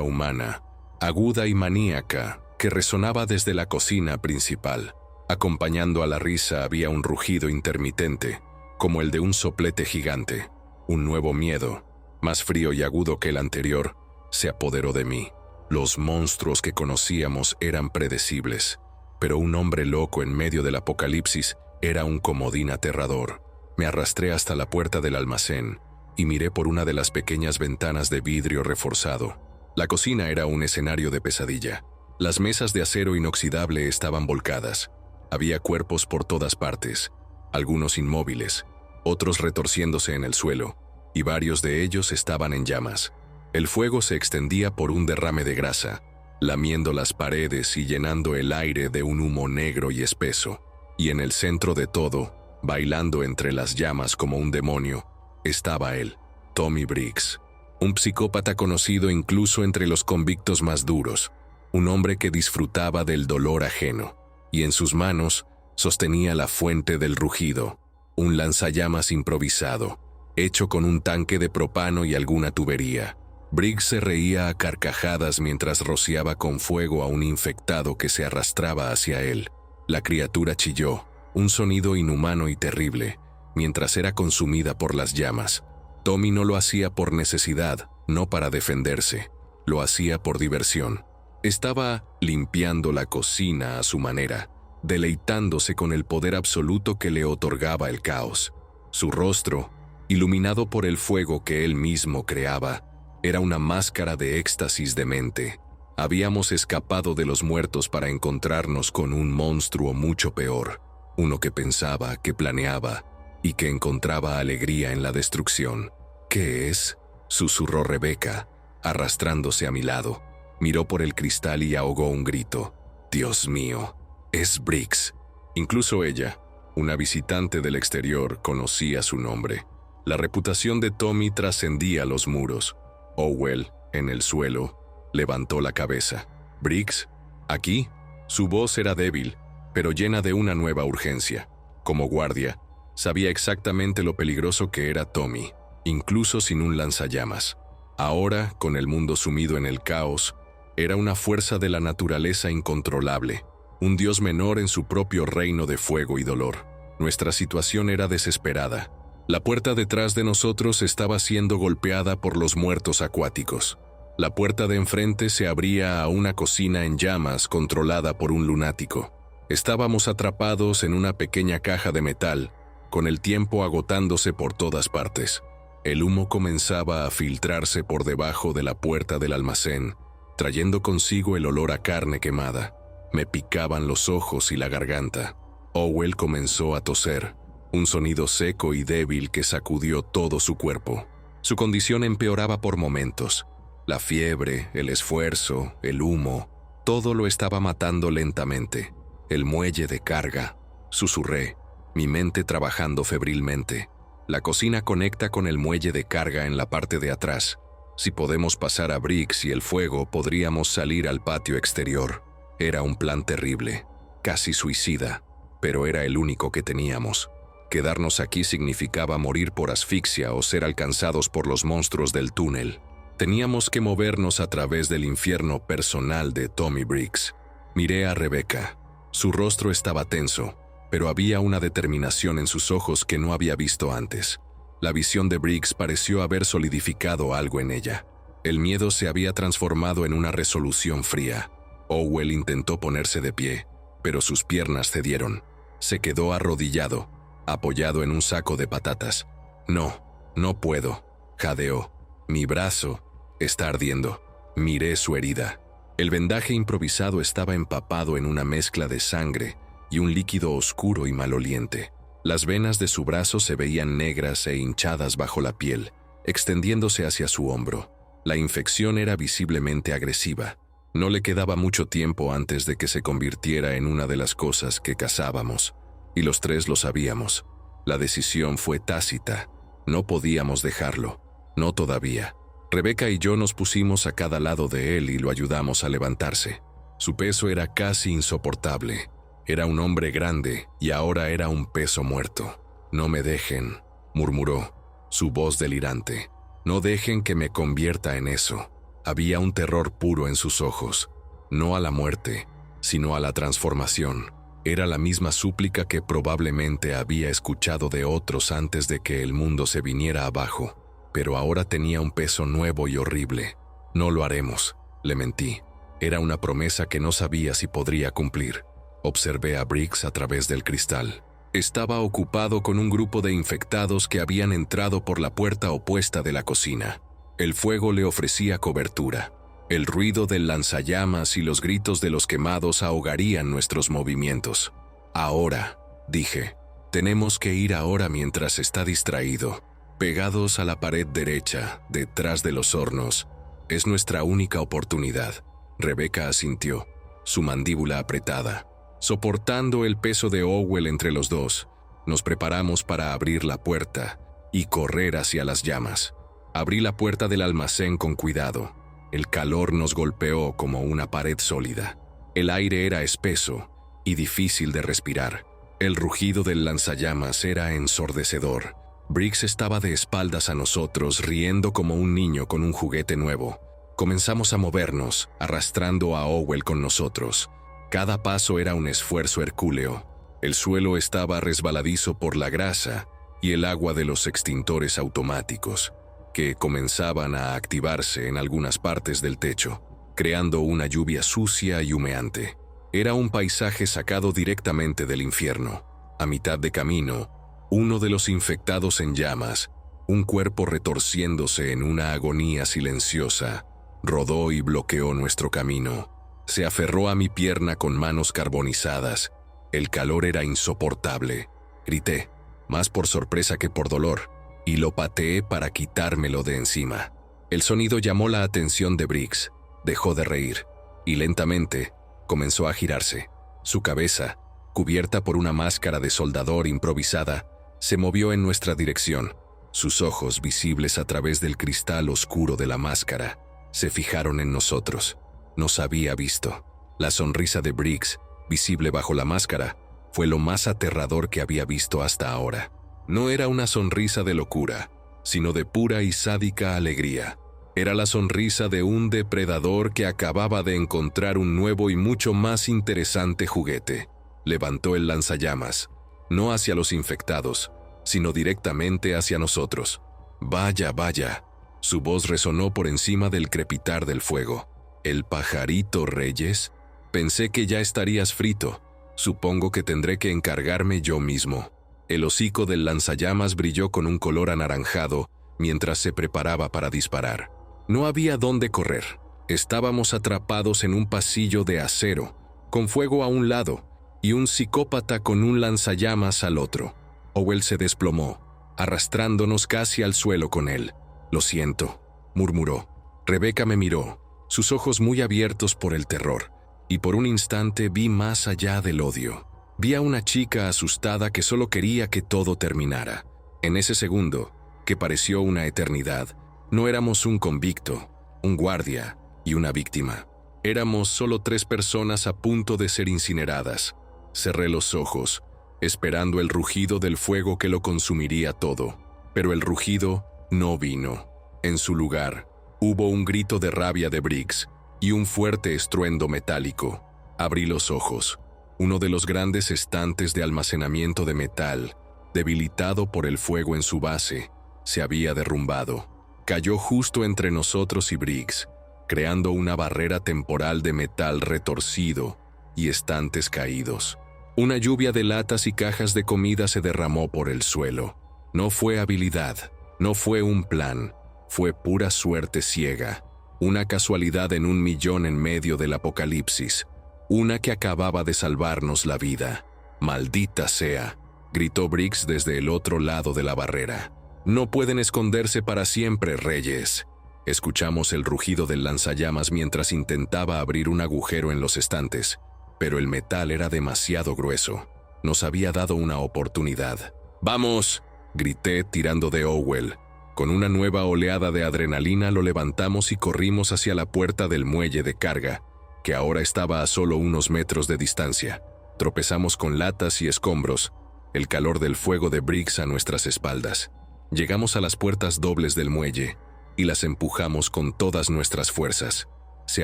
humana, aguda y maníaca, que resonaba desde la cocina principal. Acompañando a la risa había un rugido intermitente, como el de un soplete gigante. Un nuevo miedo, más frío y agudo que el anterior, se apoderó de mí. Los monstruos que conocíamos eran predecibles, pero un hombre loco en medio del apocalipsis era un comodín aterrador. Me arrastré hasta la puerta del almacén y miré por una de las pequeñas ventanas de vidrio reforzado. La cocina era un escenario de pesadilla. Las mesas de acero inoxidable estaban volcadas. Había cuerpos por todas partes, algunos inmóviles, otros retorciéndose en el suelo, y varios de ellos estaban en llamas. El fuego se extendía por un derrame de grasa, lamiendo las paredes y llenando el aire de un humo negro y espeso. Y en el centro de todo, bailando entre las llamas como un demonio, estaba él, Tommy Briggs, un psicópata conocido incluso entre los convictos más duros, un hombre que disfrutaba del dolor ajeno, y en sus manos sostenía la fuente del rugido, un lanzallamas improvisado, hecho con un tanque de propano y alguna tubería. Briggs se reía a carcajadas mientras rociaba con fuego a un infectado que se arrastraba hacia él. La criatura chilló, un sonido inhumano y terrible, mientras era consumida por las llamas. Tommy no lo hacía por necesidad, no para defenderse, lo hacía por diversión. Estaba limpiando la cocina a su manera, deleitándose con el poder absoluto que le otorgaba el caos. Su rostro, iluminado por el fuego que él mismo creaba, era una máscara de éxtasis demente. Habíamos escapado de los muertos para encontrarnos con un monstruo mucho peor, uno que pensaba, que planeaba y que encontraba alegría en la destrucción. ¿Qué es?, susurró Rebecca, arrastrándose a mi lado. Miró por el cristal y ahogó un grito. Dios mío, es Briggs. Incluso ella, una visitante del exterior, conocía su nombre. La reputación de Tommy trascendía los muros. Owell, en el suelo, levantó la cabeza. ¿Briggs? ¿Aquí? Su voz era débil, pero llena de una nueva urgencia. Como guardia, sabía exactamente lo peligroso que era Tommy, incluso sin un lanzallamas. Ahora, con el mundo sumido en el caos, era una fuerza de la naturaleza incontrolable, un dios menor en su propio reino de fuego y dolor. Nuestra situación era desesperada. La puerta detrás de nosotros estaba siendo golpeada por los muertos acuáticos. La puerta de enfrente se abría a una cocina en llamas controlada por un lunático. Estábamos atrapados en una pequeña caja de metal, con el tiempo agotándose por todas partes. El humo comenzaba a filtrarse por debajo de la puerta del almacén, trayendo consigo el olor a carne quemada. Me picaban los ojos y la garganta. Owell comenzó a toser, un sonido seco y débil que sacudió todo su cuerpo. Su condición empeoraba por momentos. La fiebre, el esfuerzo, el humo, todo lo estaba matando lentamente. El muelle de carga, susurré. mi mente trabajando febrilmente. La cocina conecta con el muelle de carga en la parte de atrás. Si podemos pasar a Briggs y el fuego, podríamos salir al patio exterior. Era un plan terrible, casi suicida, pero era el único que teníamos. Quedarnos aquí significaba morir por asfixia o ser alcanzados por los monstruos del túnel. Teníamos que movernos a través del infierno personal de Tommy Briggs. Miré a Rebecca. Su rostro estaba tenso, pero había una determinación en sus ojos que no había visto antes. La visión de Briggs pareció haber solidificado algo en ella. El miedo se había transformado en una resolución fría. Owell intentó ponerse de pie, pero sus piernas cedieron. Se quedó arrodillado, apoyado en un saco de patatas. No puedo, jadeó. Mi brazo está ardiendo. Miré su herida. El vendaje improvisado estaba empapado en una mezcla de sangre y un líquido oscuro y maloliente. Las venas de su brazo se veían negras e hinchadas bajo la piel, extendiéndose hacia su hombro. La infección era visiblemente agresiva. No le quedaba mucho tiempo antes de que se convirtiera en una de las cosas que cazábamos, y los tres lo sabíamos. La decisión fue tácita. No podíamos dejarlo. No todavía. Rebecca y yo nos pusimos a cada lado de él y lo ayudamos a levantarse. Su peso era casi insoportable. Era un hombre grande y ahora era un peso muerto. «No me dejen», murmuró, su voz delirante. «No dejen que me convierta en eso». Había un terror puro en sus ojos. No a la muerte, sino a la transformación. Era la misma súplica que probablemente había escuchado de otros antes de que el mundo se viniera abajo. Pero ahora tenía un peso nuevo y horrible. «No lo haremos», le mentí. Era una promesa que no sabía si podría cumplir. Observé a Briggs a través del cristal. Estaba ocupado con un grupo de infectados que habían entrado por la puerta opuesta de la cocina. El fuego le ofrecía cobertura. El ruido del lanzallamas y los gritos de los quemados ahogarían nuestros movimientos. «Ahora», dije, «tenemos que ir ahora mientras está distraído. Pegados a la pared derecha, detrás de los hornos. Es nuestra única oportunidad». Rebecca asintió, su mandíbula apretada. Soportando el peso de Owell entre los dos, nos preparamos para abrir la puerta y correr hacia las llamas. Abrí la puerta del almacén con cuidado. El calor nos golpeó como una pared sólida. El aire era espeso y difícil de respirar. El rugido del lanzallamas era ensordecedor. Briggs estaba de espaldas a nosotros, riendo como un niño con un juguete nuevo. Comenzamos a movernos, arrastrando a Owell con nosotros. Cada paso era un esfuerzo hercúleo. El suelo estaba resbaladizo por la grasa y el agua de los extintores automáticos, que comenzaban a activarse en algunas partes del techo, creando una lluvia sucia y humeante. Era un paisaje sacado directamente del infierno. A mitad de camino, uno de los infectados en llamas, un cuerpo retorciéndose en una agonía silenciosa, rodó y bloqueó nuestro camino. Se aferró a mi pierna con manos carbonizadas. El calor era insoportable. Grité, más por sorpresa que por dolor, y lo pateé para quitármelo de encima. El sonido llamó la atención de Briggs. Dejó de reír, y lentamente comenzó a girarse. Su cabeza, cubierta por una máscara de soldador improvisada, se movió en nuestra dirección. Sus ojos, visibles a través del cristal oscuro de la máscara, se fijaron en nosotros. Nos había visto. La sonrisa de Briggs, visible bajo la máscara, fue lo más aterrador que había visto hasta ahora. No era una sonrisa de locura, sino de pura y sádica alegría. Era la sonrisa de un depredador que acababa de encontrar un nuevo y mucho más interesante juguete. Levantó el lanzallamas, no hacia los infectados, sino directamente hacia nosotros. «Vaya, vaya», su voz resonó por encima del crepitar del fuego. «¿El pajarito Reyes? Pensé que ya estarías frito. Supongo que tendré que encargarme yo mismo». El hocico del lanzallamas brilló con un color anaranjado mientras se preparaba para disparar. No había dónde correr. Estábamos atrapados en un pasillo de acero, con fuego a un lado y un psicópata con un lanzallamas al otro. Owell se desplomó, arrastrándonos casi al suelo con él. «Lo siento», murmuró. Rebecca me miró, sus ojos muy abiertos por el terror, y por un instante vi más allá del odio. Vi a una chica asustada que solo quería que todo terminara. En ese segundo, que pareció una eternidad, no éramos un convicto, un guardia y una víctima. Éramos solo 3 personas a punto de ser incineradas. Cerré los ojos, esperando el rugido del fuego que lo consumiría todo. Pero el rugido no vino. En su lugar, hubo un grito de rabia de Briggs y un fuerte estruendo metálico. Abrí los ojos. Uno de los grandes estantes de almacenamiento de metal, debilitado por el fuego en su base, se había derrumbado. Cayó justo entre nosotros y Briggs, creando una barrera temporal de metal retorcido y estantes caídos. Una lluvia de latas y cajas de comida se derramó por el suelo. No fue habilidad, no fue un plan, fue pura suerte ciega. Una casualidad en 1.000.000 en medio del apocalipsis. Una que acababa de salvarnos la vida. «Maldita sea», gritó Briggs desde el otro lado de la barrera. «No pueden esconderse para siempre, reyes». Escuchamos el rugido del lanzallamas mientras intentaba abrir un agujero en los estantes, pero el metal era demasiado grueso. Nos había dado una oportunidad. «¡Vamos!», grité tirando de Owell. Con una nueva oleada de adrenalina lo levantamos y corrimos hacia la puerta del muelle de carga, que ahora estaba a solo unos metros de distancia. Tropezamos con latas y escombros, el calor del fuego de Briggs a nuestras espaldas. Llegamos a las puertas dobles del muelle y las empujamos con todas nuestras fuerzas. Se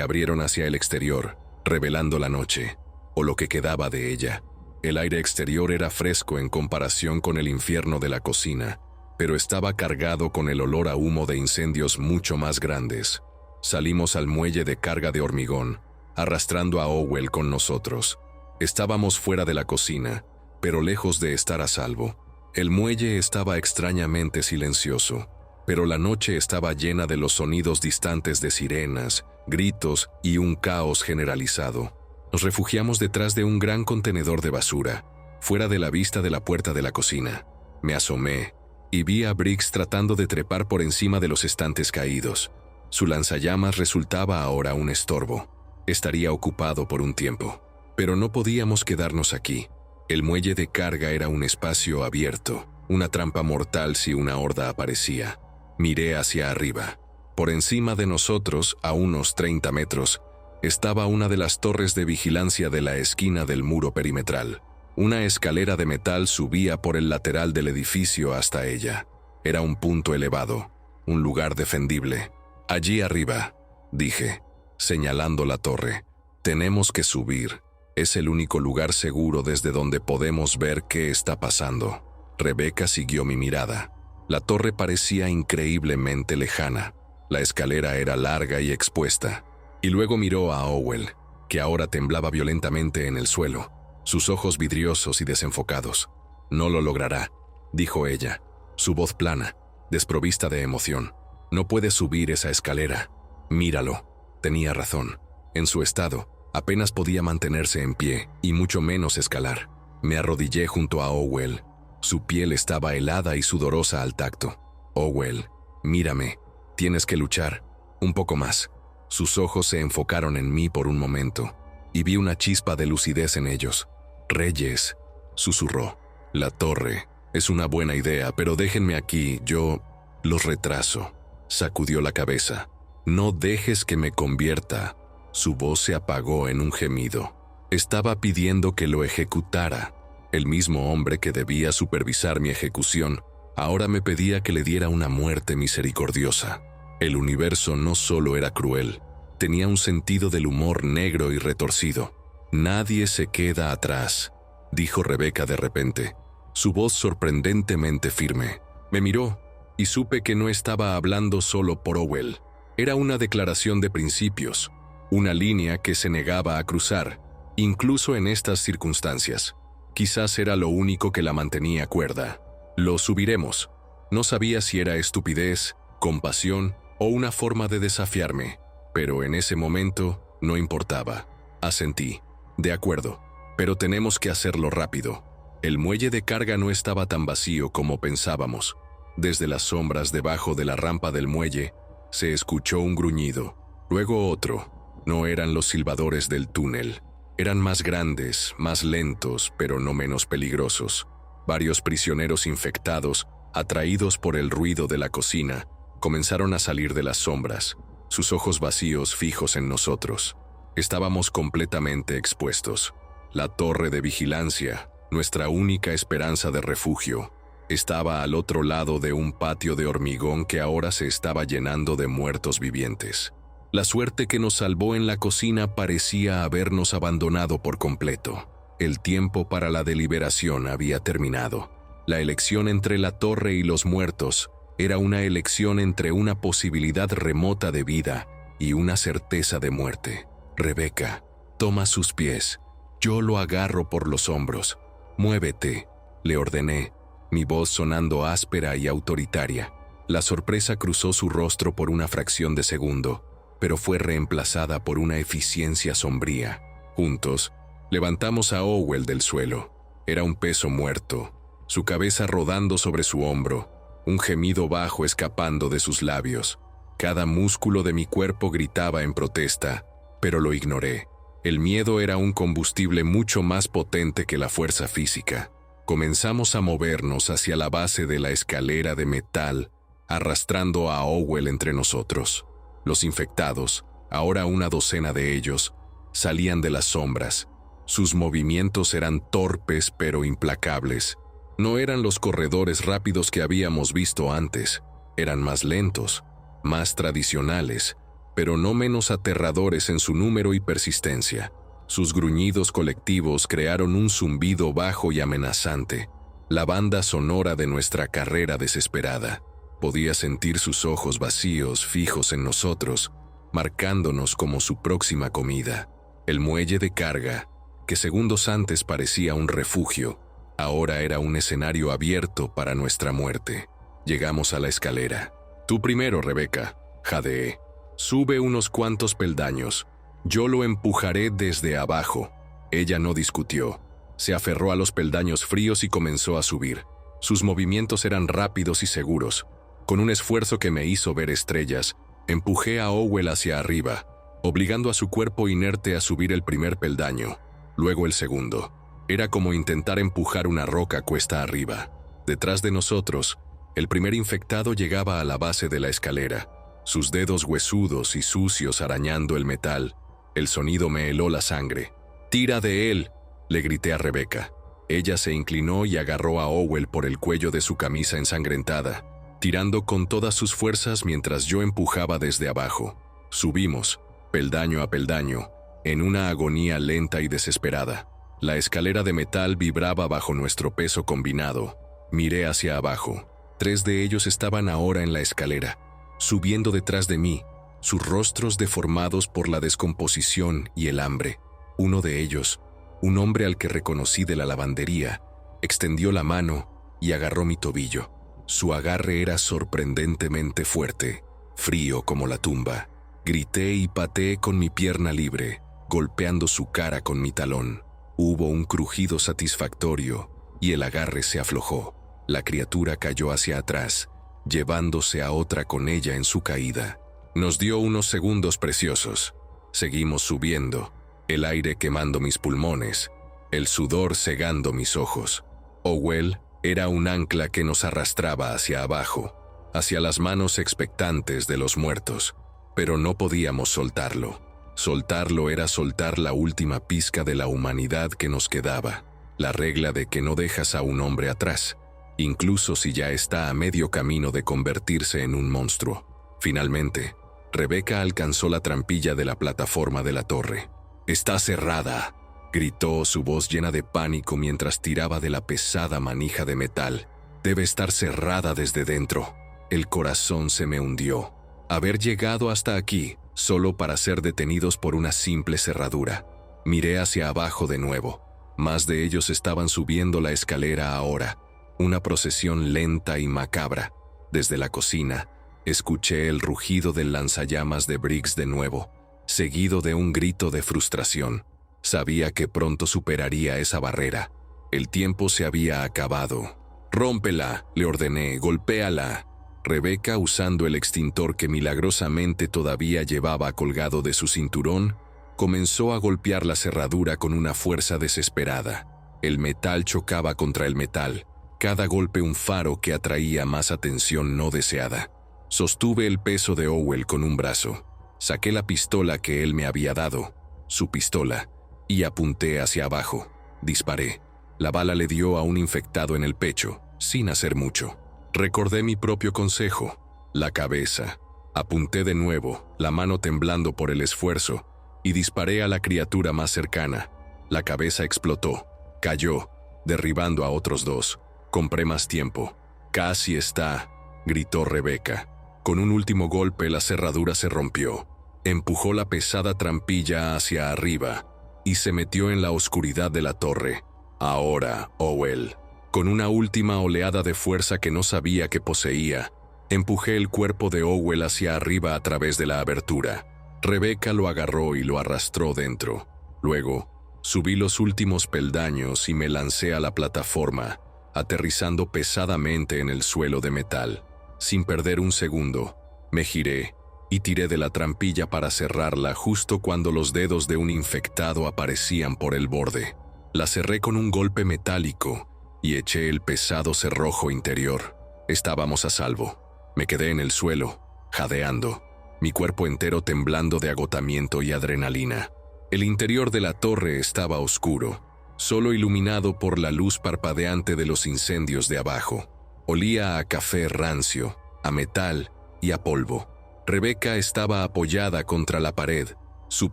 abrieron hacia el exterior, revelando la noche, o lo que quedaba de ella. El aire exterior era fresco en comparación con el infierno de la cocina, pero estaba cargado con el olor a humo de incendios mucho más grandes. Salimos al muelle de carga de hormigón, arrastrando a Owell con nosotros. Estábamos fuera de la cocina, pero lejos de estar a salvo. El muelle estaba extrañamente silencioso, pero la noche estaba llena de los sonidos distantes de sirenas, gritos y un caos generalizado. Nos refugiamos detrás de un gran contenedor de basura, fuera de la vista de la puerta de la cocina. Me asomé y vi a Briggs tratando de trepar por encima de los estantes caídos. Su lanzallamas resultaba ahora un estorbo. Estaría ocupado por un tiempo, pero no podíamos quedarnos aquí. El muelle de carga era un espacio abierto, una trampa mortal si una horda aparecía. Miré hacia arriba. Por encima de nosotros, a unos 30 metros, estaba una de las torres de vigilancia de la esquina del muro perimetral. Una escalera de metal subía por el lateral del edificio hasta ella. Era un punto elevado, un lugar defendible. «Allí arriba», dije, señalando la torre. «Tenemos que subir. Es el único lugar seguro desde donde podemos ver qué está pasando». Rebecca siguió mi mirada. La torre parecía increíblemente lejana. La escalera era larga y expuesta. Y luego miró a Owell, que ahora temblaba violentamente en el suelo, sus ojos vidriosos y desenfocados. «No lo logrará», dijo ella, su voz plana, desprovista de emoción. «No puede subir esa escalera. Míralo». Tenía razón. En su estado, apenas podía mantenerse en pie y mucho menos escalar. Me arrodillé junto a Owell. Su piel estaba helada y sudorosa al tacto. «Owell, mírame. Tienes que luchar. Un poco más». Sus ojos se enfocaron en mí por un momento, y vi una chispa de lucidez en ellos. «Reyes», susurró. «La torre. Es una buena idea, pero déjenme aquí, yo los retraso». Sacudió la cabeza. «No dejes que me convierta». Su voz se apagó en un gemido. Estaba pidiendo que lo ejecutara. El mismo hombre que debía supervisar mi ejecución, ahora me pedía que le diera una muerte misericordiosa. El universo no solo era cruel, tenía un sentido del humor negro y retorcido. «Nadie se queda atrás», dijo Rebecca de repente, su voz sorprendentemente firme. Me miró y supe que no estaba hablando solo por Owell. Era una declaración de principios, una línea que se negaba a cruzar, incluso en estas circunstancias. Quizás era lo único que la mantenía cuerda. «Lo subiremos». No sabía si era estupidez, compasión o una forma de desafiarme, pero en ese momento no importaba. Asentí. «De acuerdo, pero tenemos que hacerlo rápido». El muelle de carga no estaba tan vacío como pensábamos. Desde las sombras debajo de la rampa del muelle, se escuchó un gruñido, luego otro. No eran los silbadores del túnel, Eran más grandes, más lentos, pero no menos peligrosos. Varios prisioneros infectados, atraídos por el ruido de la cocina, comenzaron a salir de las sombras, sus ojos vacíos fijos en nosotros. Estábamos completamente expuestos. La torre de vigilancia, nuestra única esperanza de refugio, estaba al otro lado de un patio de hormigón que ahora se estaba llenando de muertos vivientes. La suerte que nos salvó en la cocina parecía habernos abandonado por completo. El tiempo para la deliberación había terminado. La elección entre la torre y los muertos era una elección entre una posibilidad remota de vida y una certeza de muerte. Rebeca, toma sus pies. Yo lo agarro por los hombros. Muévete, le ordené, mi voz sonando áspera y autoritaria. La sorpresa cruzó su rostro por una fracción de segundo, pero fue reemplazada por una eficiencia sombría. Juntos, levantamos a Owell del suelo. Era un peso muerto, su cabeza rodando sobre su hombro, un gemido bajo escapando de sus labios. Cada músculo de mi cuerpo gritaba en protesta, pero lo ignoré. El miedo era un combustible mucho más potente que la fuerza física. Comenzamos a movernos hacia la base de la escalera de metal, arrastrando a Owell entre nosotros. Los infectados, ahora una docena de ellos, salían de las sombras. Sus movimientos eran torpes pero implacables. No eran los corredores rápidos que habíamos visto antes. Eran más lentos, más tradicionales, pero no menos aterradores en su número y persistencia. Sus gruñidos colectivos crearon un zumbido bajo y amenazante, la banda sonora de nuestra carrera desesperada. Podía sentir sus ojos vacíos fijos en nosotros, marcándonos como su próxima comida. El muelle de carga, que segundos antes parecía un refugio, ahora era un escenario abierto para nuestra muerte. Llegamos a la escalera. Tú primero, Rebeca, jadeé. Sube unos cuantos peldaños. Yo lo empujaré desde abajo. Ella no discutió. Se aferró a los peldaños fríos y comenzó a subir. Sus movimientos eran rápidos y seguros. Con un esfuerzo que me hizo ver estrellas, empujé a Owell hacia arriba, obligando a su cuerpo inerte a subir el primer peldaño, luego el segundo. Era como intentar empujar una roca cuesta arriba. Detrás de nosotros, el primer infectado llegaba a la base de la escalera, sus dedos huesudos y sucios arañando el metal. El sonido me heló la sangre. «¡Tira de él!», le grité a Rebeca. Ella se inclinó y agarró a Owell por el cuello de su camisa ensangrentada, tirando con todas sus fuerzas mientras yo empujaba desde abajo. Subimos, peldaño a peldaño, en una agonía lenta y desesperada. La escalera de metal vibraba bajo nuestro peso combinado. Miré hacia abajo. 3 de ellos estaban ahora en la escalera, subiendo detrás de mí, sus rostros deformados por la descomposición y el hambre. Uno de ellos, un hombre al que reconocí de la lavandería, extendió la mano y agarró mi tobillo. Su agarre era sorprendentemente fuerte, frío como la tumba. Grité y pateé con mi pierna libre, golpeando su cara con mi talón. Hubo un crujido satisfactorio y el agarre se aflojó. La criatura cayó hacia atrás, llevándose a otra con ella en su caída. Nos dio unos segundos preciosos. Seguimos subiendo, el aire quemando mis pulmones, el sudor cegando mis ojos. Owell era un ancla que nos arrastraba hacia abajo, hacia las manos expectantes de los muertos, pero no podíamos soltarlo. Soltarlo era soltar la última pizca de la humanidad que nos quedaba, la regla de que no dejas a un hombre atrás, incluso si ya está a medio camino de convertirse en un monstruo. Finalmente, Rebeca alcanzó la trampilla de la plataforma de la torre. «¡Está cerrada!», gritó, su voz llena de pánico mientras tiraba de la pesada manija de metal. «Debe estar cerrada desde dentro». El corazón se me hundió. Haber llegado hasta aquí, solo para ser detenidos por una simple cerradura. Miré hacia abajo de nuevo. Más de ellos estaban subiendo la escalera ahora, una procesión lenta y macabra. Desde la cocina, escuché el rugido del lanzallamas de Briggs de nuevo, seguido de un grito de frustración. Sabía que pronto superaría esa barrera. El tiempo se había acabado. «Rómpela», le ordené, «golpéala». Rebeca, usando el extintor que milagrosamente todavía llevaba colgado de su cinturón, Comenzó a golpear la cerradura con una fuerza desesperada. El metal chocaba contra el metal, cada golpe un faro que atraía más atención no deseada. Sostuve el peso de Owell con un brazo. Saqué la pistola que él me había dado, su pistola, y apunté hacia abajo. Disparé. La bala le dio a un infectado en el pecho, sin hacer mucho. Recordé mi propio consejo, la cabeza. Apunté de nuevo, la mano temblando por el esfuerzo, y disparé a la criatura más cercana. La cabeza explotó, cayó, derribando a otros dos. Compré más tiempo. «Casi está», gritó Rebeca. Con un último golpe la cerradura se rompió. Empujó la pesada trampilla hacia arriba y se metió en la oscuridad de la torre. Ahora, Owell. Con una última oleada de fuerza que no sabía que poseía, empujé el cuerpo de Owell hacia arriba a través de la abertura. Rebeca lo agarró y lo arrastró dentro. Luego, subí los últimos peldaños y me lancé a la plataforma, aterrizando pesadamente en el suelo de metal. Sin perder un segundo, me giré y tiré de la trampilla para cerrarla justo cuando los dedos de un infectado aparecían por el borde. La cerré con un golpe metálico y eché el pesado cerrojo interior. Estábamos a salvo. Me quedé en el suelo, jadeando, mi cuerpo entero temblando de agotamiento y adrenalina. El interior de la torre estaba oscuro, solo iluminado por la luz parpadeante de los incendios de abajo. Olía a café rancio, a metal y a polvo. Rebeca estaba apoyada contra la pared, su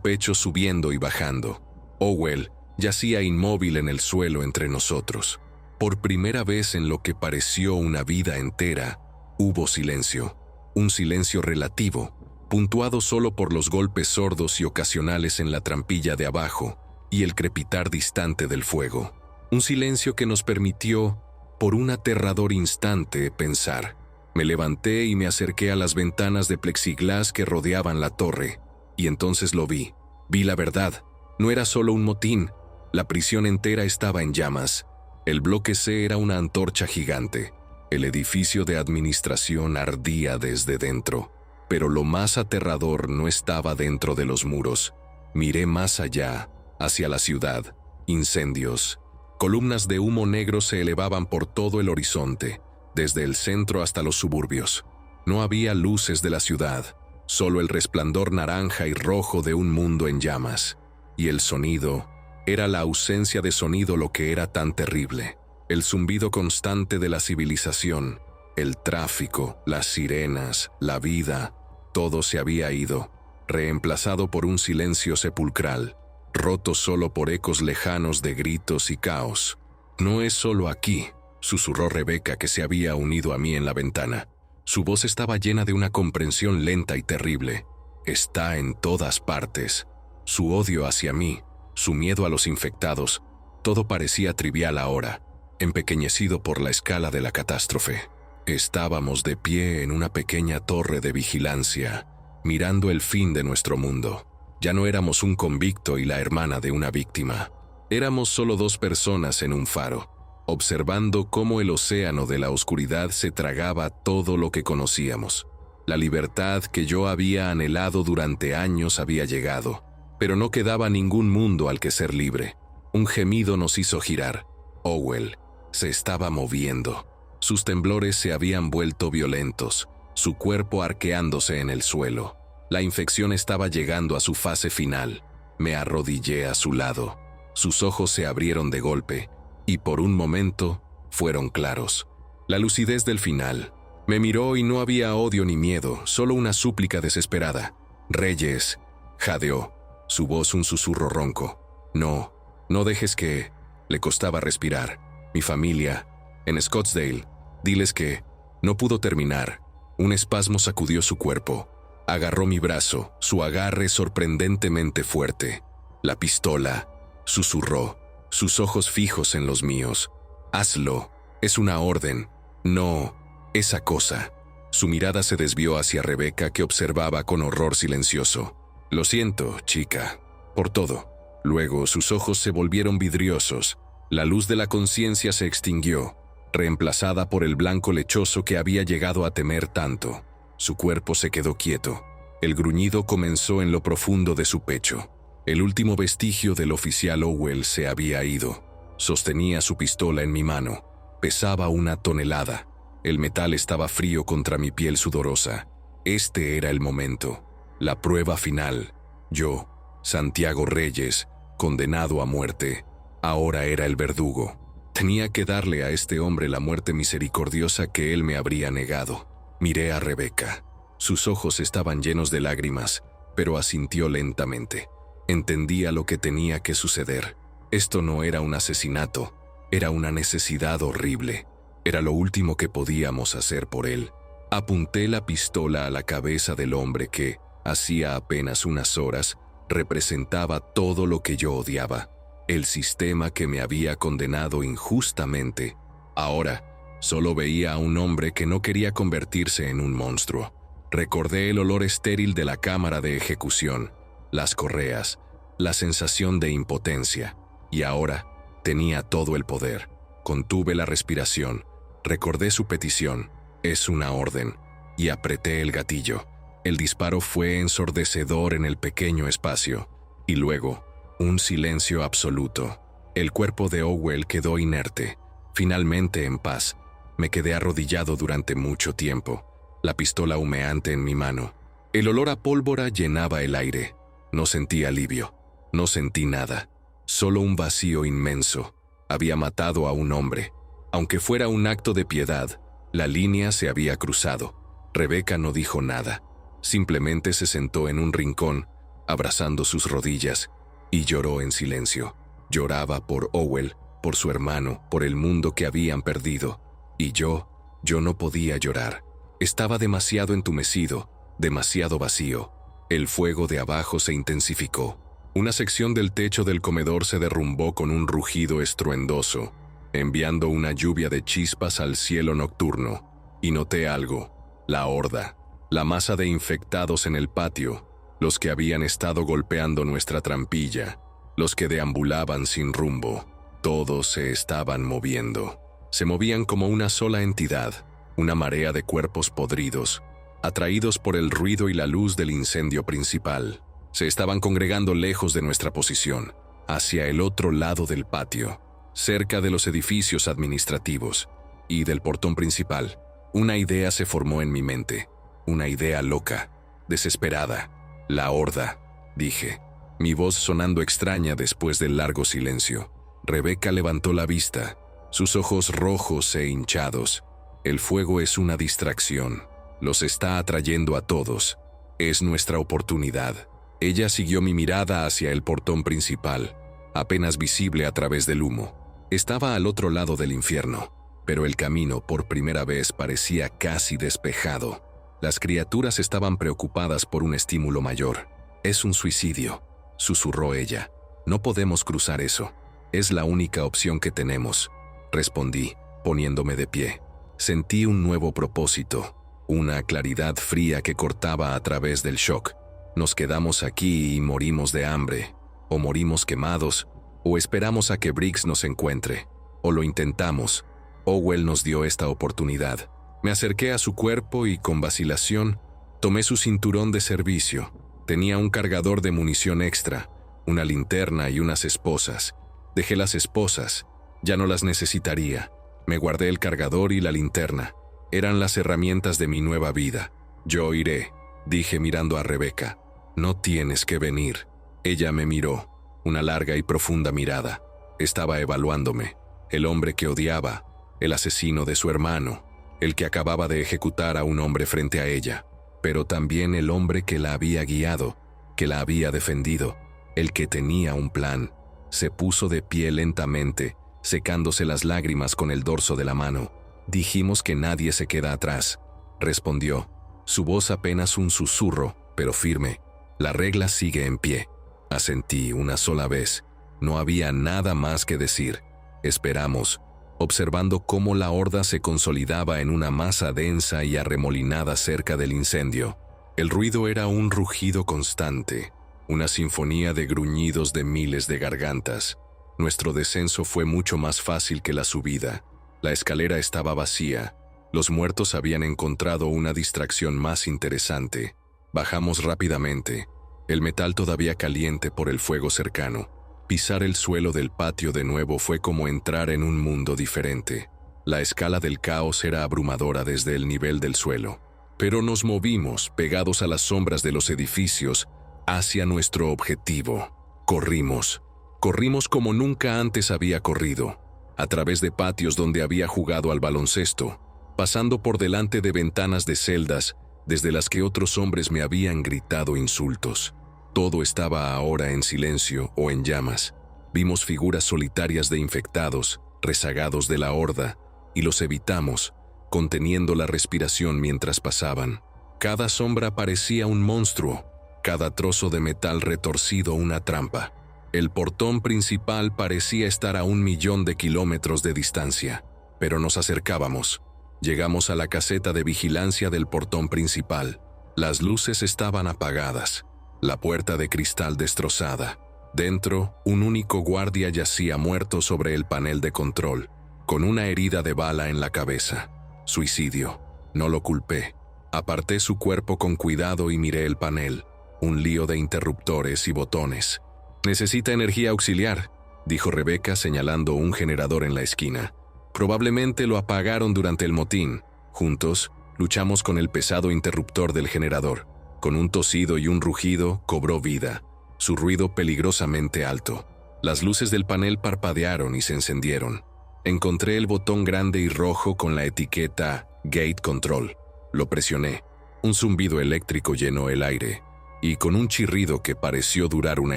pecho subiendo y bajando. Owell yacía inmóvil en el suelo entre nosotros. Por primera vez en lo que pareció una vida entera, hubo silencio. Un silencio relativo, puntuado solo por los golpes sordos y ocasionales en la trampilla de abajo y el crepitar distante del fuego. Un silencio que nos permitió, por un aterrador instante, pensar. Me levanté y me acerqué a las ventanas de plexiglás que rodeaban la torre, y entonces lo vi. Vi la verdad. No era solo un motín. La prisión entera estaba en llamas. El bloque C era una antorcha gigante. El edificio de administración ardía desde dentro. Pero lo más aterrador no estaba dentro de los muros. Miré más allá, hacia la ciudad. Incendios. Columnas de humo negro se elevaban por todo el horizonte, desde el centro hasta los suburbios. No había luces de la ciudad, solo el resplandor naranja y rojo de un mundo en llamas. Y el sonido, era la ausencia de sonido lo que era tan terrible. El zumbido constante de la civilización, el tráfico, las sirenas, la vida, todo se había ido, reemplazado por un silencio sepulcral, roto solo por ecos lejanos de gritos y caos. «No es solo aquí», susurró Rebeca, que se había unido a mí en la ventana. Su voz estaba llena de una comprensión lenta y terrible. «Está en todas partes». Su odio hacia mí, su miedo a los infectados, todo parecía trivial ahora, empequeñecido por la escala de la catástrofe. Estábamos de pie en una pequeña torre de vigilancia, mirando el fin de nuestro mundo. Ya no éramos un convicto y la hermana de una víctima. Éramos solo dos personas en un faro, observando cómo el océano de la oscuridad se tragaba todo lo que conocíamos. La libertad que yo había anhelado durante años había llegado, pero no quedaba ningún mundo al que ser libre. Un gemido nos hizo girar. Owell se estaba moviendo. Sus temblores se habían vuelto violentos, su cuerpo arqueándose en el suelo. La infección estaba llegando a su fase final. Me arrodillé a su lado. Sus ojos se abrieron de golpe, y por un momento fueron claros. La lucidez del final. Me miró y no había odio ni miedo, solo una súplica desesperada. «Reyes», jadeó, su voz un susurro ronco. «No, no dejes que...» Le costaba respirar. «Mi familia, en Scottsdale, diles que...» No pudo terminar. Un espasmo sacudió su cuerpo. Agarró mi brazo, su agarre sorprendentemente fuerte. «La pistola», susurró, sus ojos fijos en los míos. «Hazlo, es una orden, no, esa cosa». Su mirada se desvió hacia Rebeca, que observaba con horror silencioso. «Lo siento, chica, por todo». Luego sus ojos se volvieron vidriosos. La luz de la conciencia se extinguió, reemplazada por el blanco lechoso que había llegado a temer tanto. Su cuerpo se quedó quieto. El gruñido comenzó en lo profundo de su pecho. El último vestigio del oficial Owell se había ido. Sostenía su pistola en mi mano. Pesaba 1 tonelada. El metal estaba frío contra mi piel sudorosa. Este era el momento. La prueba final. Yo, Santiago Reyes, condenado a muerte, ahora era el verdugo. Tenía que darle a este hombre la muerte misericordiosa que él me habría negado. Miré a Rebeca. Sus ojos estaban llenos de lágrimas, pero asintió lentamente. Entendía lo que tenía que suceder. Esto no era un asesinato, era una necesidad horrible. Era lo último que podíamos hacer por él. Apunté la pistola a la cabeza del hombre que, hacía apenas unas horas, representaba todo lo que yo odiaba. El sistema que me había condenado injustamente. Ahora, solo veía a un hombre que no quería convertirse en un monstruo. Recordé el olor estéril de la cámara de ejecución, las correas, la sensación de impotencia. Y ahora tenía todo el poder. Contuve la respiración. Recordé su petición. Es una orden. Y apreté el gatillo. El disparo fue ensordecedor en el pequeño espacio. Y luego, un silencio absoluto. El cuerpo de Owell quedó inerte. Finalmente en paz. Me quedé arrodillado durante mucho tiempo. La pistola humeante en mi mano. El olor a pólvora llenaba el aire. No sentí alivio. No sentí nada. Solo un vacío inmenso. Había matado a un hombre. Aunque fuera un acto de piedad, la línea se había cruzado. Rebeca no dijo nada. Simplemente se sentó en un rincón, abrazando sus rodillas, y lloró en silencio. Lloraba por Owell, por su hermano, por el mundo que habían perdido. Y yo no podía llorar. Estaba demasiado entumecido, demasiado vacío. El fuego de abajo se intensificó. Una sección del techo del comedor se derrumbó con un rugido estruendoso, enviando una lluvia de chispas al cielo nocturno. Y noté algo: la horda, la masa de infectados en el patio, los que habían estado golpeando nuestra trampilla, los que deambulaban sin rumbo. Todos se estaban moviendo. Se movían como una sola entidad, una marea de cuerpos podridos, atraídos por el ruido y la luz del incendio principal. Se estaban congregando lejos de nuestra posición, hacia el otro lado del patio, cerca de los edificios administrativos y del portón principal. Una idea se formó en mi mente, una idea loca, desesperada. La horda, dije, mi voz sonando extraña después del largo silencio. Rebeca levantó la vista, sus ojos rojos e hinchados. El fuego es una distracción, los está atrayendo a todos. Es nuestra oportunidad. Ella siguió mi mirada hacia el portón principal, apenas visible a través del humo. Estaba al otro lado del infierno, pero el camino por primera vez parecía casi despejado. Las criaturas estaban preocupadas por un estímulo mayor. Es un suicidio, susurró ella. No podemos cruzar eso. Es la única opción que tenemos, respondí, poniéndome de pie. Sentí un nuevo propósito, una claridad fría que cortaba a través del shock. Nos quedamos aquí y morimos de hambre, o morimos quemados, o esperamos a que Briggs nos encuentre, o lo intentamos. Owell nos dio esta oportunidad. Me acerqué a su cuerpo y, con vacilación, tomé su cinturón de servicio. Tenía un cargador de munición extra, una linterna y unas esposas. Dejé las esposas, ya no las necesitaría. Me guardé el cargador y la linterna. Eran las herramientas de mi nueva vida. Yo iré, dije mirando a Rebeca. No tienes que venir. Ella me miró, una larga y profunda mirada. Estaba evaluándome. El hombre que odiaba, el asesino de su hermano, el que acababa de ejecutar a un hombre frente a ella, pero también el hombre que la había guiado, que la había defendido, el que tenía un plan. Se puso de pie lentamente, secándose las lágrimas con el dorso de la mano. Dijimos que nadie se queda atrás, respondió, su voz apenas un susurro, pero firme. La regla sigue en pie. Asentí una sola vez. No había nada más que decir. Esperamos, observando cómo la horda se consolidaba en una masa densa y arremolinada cerca del incendio. El ruido era un rugido constante, una sinfonía de gruñidos de miles de gargantas. Nuestro descenso fue mucho más fácil que la subida. La escalera estaba vacía. Los muertos habían encontrado una distracción más interesante. Bajamos rápidamente. el metal todavía caliente por el fuego cercano. Pisar el suelo del patio de nuevo fue como entrar en un mundo diferente. La escala del caos era abrumadora desde el nivel del suelo. Pero nos movimos, pegados a las sombras de los edificios, hacia nuestro objetivo. Corrimos. Corrimos como nunca antes había corrido, a través de patios donde había jugado al baloncesto, pasando por delante de ventanas de celdas desde las que otros hombres me habían gritado insultos. Todo estaba ahora en silencio o en llamas. Vimos figuras solitarias de infectados, rezagados de la horda, y los evitamos, conteniendo la respiración mientras pasaban. Cada sombra parecía un monstruo, cada trozo de metal retorcido una trampa. El portón principal parecía estar a 1.000.000 de kilómetros de distancia, pero nos acercábamos. Llegamos a la caseta de vigilancia del portón principal. Las luces estaban apagadas, la puerta de cristal destrozada. Dentro, un único guardia yacía muerto sobre el panel de control, con una herida de bala en la cabeza. Suicidio. No lo culpé. Aparté su cuerpo con cuidado y miré el panel. Un lío de interruptores y botones. «Necesita energía auxiliar», dijo Rebeca señalando un generador en la esquina. «Probablemente lo apagaron durante el motín». Juntos, luchamos con el pesado interruptor del generador. Con un tosido y un rugido, cobró vida. Su ruido peligrosamente alto. Las luces del panel parpadearon y se encendieron. Encontré el botón grande y rojo con la etiqueta Gate Control. Lo presioné. Un zumbido eléctrico llenó el aire. Y con un chirrido que pareció durar una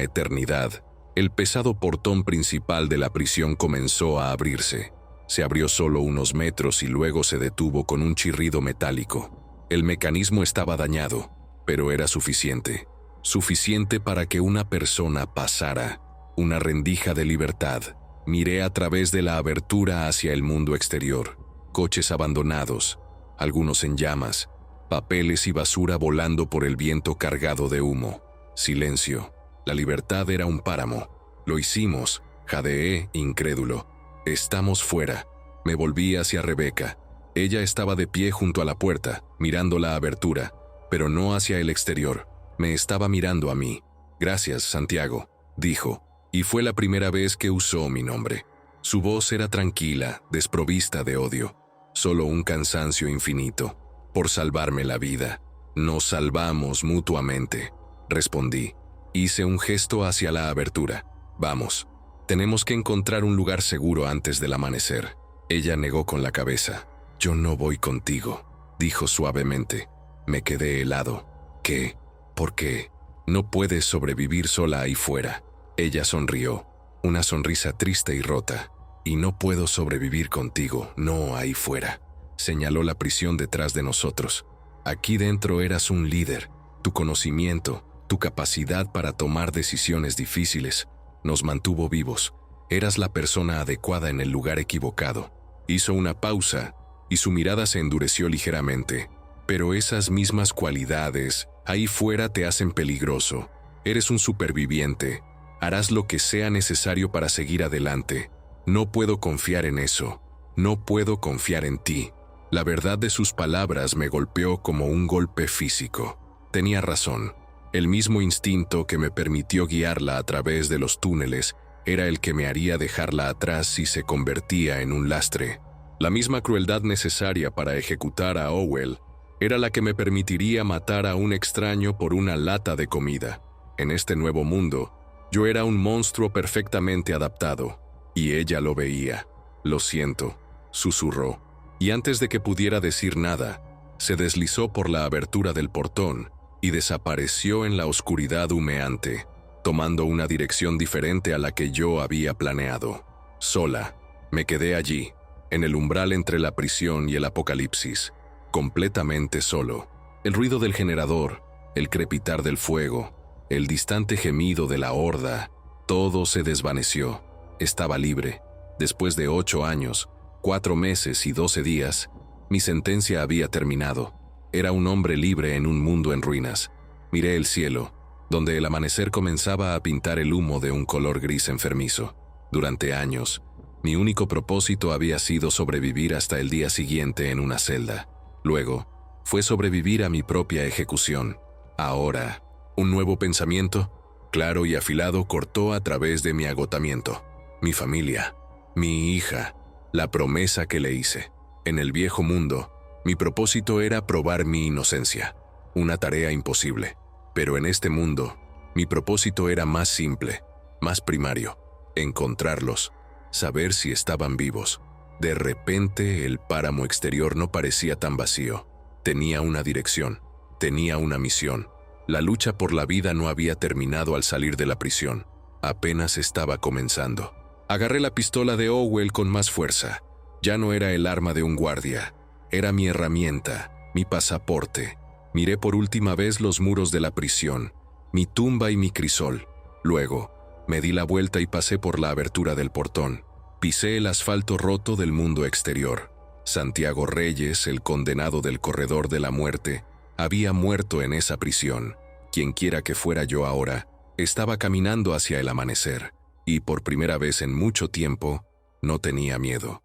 eternidad, el pesado portón principal de la prisión comenzó a abrirse. Se abrió solo unos metros y luego se detuvo con un chirrido metálico. El mecanismo estaba dañado, pero era suficiente. Suficiente para que una persona pasara. Una rendija de libertad. Miré a través de la abertura hacia el mundo exterior. Coches abandonados, algunos en llamas, papeles y basura volando por el viento cargado de humo. Silencio. La libertad era un páramo. Lo hicimos, jadeé, incrédulo. Estamos fuera. Me volví hacia Rebeca. Ella estaba de pie junto a la puerta, mirando la abertura, pero no hacia el exterior. Me estaba mirando a mí. «Gracias, Santiago», dijo, y fue la primera vez que usó mi nombre. Su voz era tranquila, desprovista de odio. Solo un cansancio infinito. «Por salvarme la vida. Nos salvamos mutuamente», respondí. Hice un gesto hacia la abertura. «Vamos. Tenemos que encontrar un lugar seguro antes del amanecer». Ella negó con la cabeza. «Yo no voy contigo», dijo suavemente. Me quedé helado. «¿Qué? ¿Por qué? No puedes sobrevivir sola ahí fuera». Ella sonrió, una sonrisa triste y rota. «Y no puedo sobrevivir contigo, no ahí fuera». Señaló la prisión detrás de nosotros. «Aquí dentro eras un líder. Tu conocimiento, tu capacidad para tomar decisiones difíciles, nos mantuvo vivos. Eras la persona adecuada en el lugar equivocado». Hizo una pausa, y su mirada se endureció ligeramente. «Pero esas mismas cualidades, ahí fuera te hacen peligroso. Eres un superviviente. Harás lo que sea necesario para seguir adelante. No puedo confiar en eso. No puedo confiar en ti». La verdad de sus palabras me golpeó como un golpe físico. Tenía razón. El mismo instinto que me permitió guiarla a través de los túneles era el que me haría dejarla atrás si se convertía en un lastre. La misma crueldad necesaria para ejecutar a Owell era la que me permitiría matar a un extraño por una lata de comida. En este nuevo mundo, yo era un monstruo perfectamente adaptado, y ella lo veía. «Lo siento», susurró. Y antes de que pudiera decir nada, se deslizó por la abertura del portón y desapareció en la oscuridad humeante, tomando una dirección diferente a la que yo había planeado. Sola, me quedé allí, en el umbral entre la prisión y el apocalipsis, completamente solo. El ruido del generador, el crepitar del fuego, el distante gemido de la horda, todo se desvaneció. Estaba libre. Después de 8 años, 4 meses y 12 días, mi sentencia había terminado. Era un hombre libre en un mundo en ruinas. Miré el cielo, donde el amanecer comenzaba a pintar el humo de un color gris enfermizo. Durante años, mi único propósito había sido sobrevivir hasta el día siguiente en una celda. Luego, fue sobrevivir a mi propia ejecución. Ahora, Un nuevo pensamiento, claro y afilado, cortó a través de mi agotamiento. Mi familia, mi hija, la promesa que le hice. En el viejo mundo, mi propósito era probar mi inocencia, una tarea imposible. Pero en este mundo, mi propósito era más simple, más primario: encontrarlos, saber si estaban vivos. De repente, el páramo exterior no parecía tan vacío. Tenía una dirección, tenía una misión. La lucha por la vida no había terminado al salir de la prisión, apenas estaba comenzando. Agarré la pistola de Owell con más fuerza. Ya no era el arma de un guardia, era mi herramienta, mi pasaporte. Miré por última vez los muros de la prisión, mi tumba y mi crisol. Luego, me di la vuelta y pasé por la abertura del portón. Pisé el asfalto roto del mundo exterior. Santiago Reyes, el condenado del corredor de la muerte, había muerto en esa prisión. Quienquiera que fuera yo ahora, estaba caminando hacia el amanecer, y por primera vez en mucho tiempo, no tenía miedo.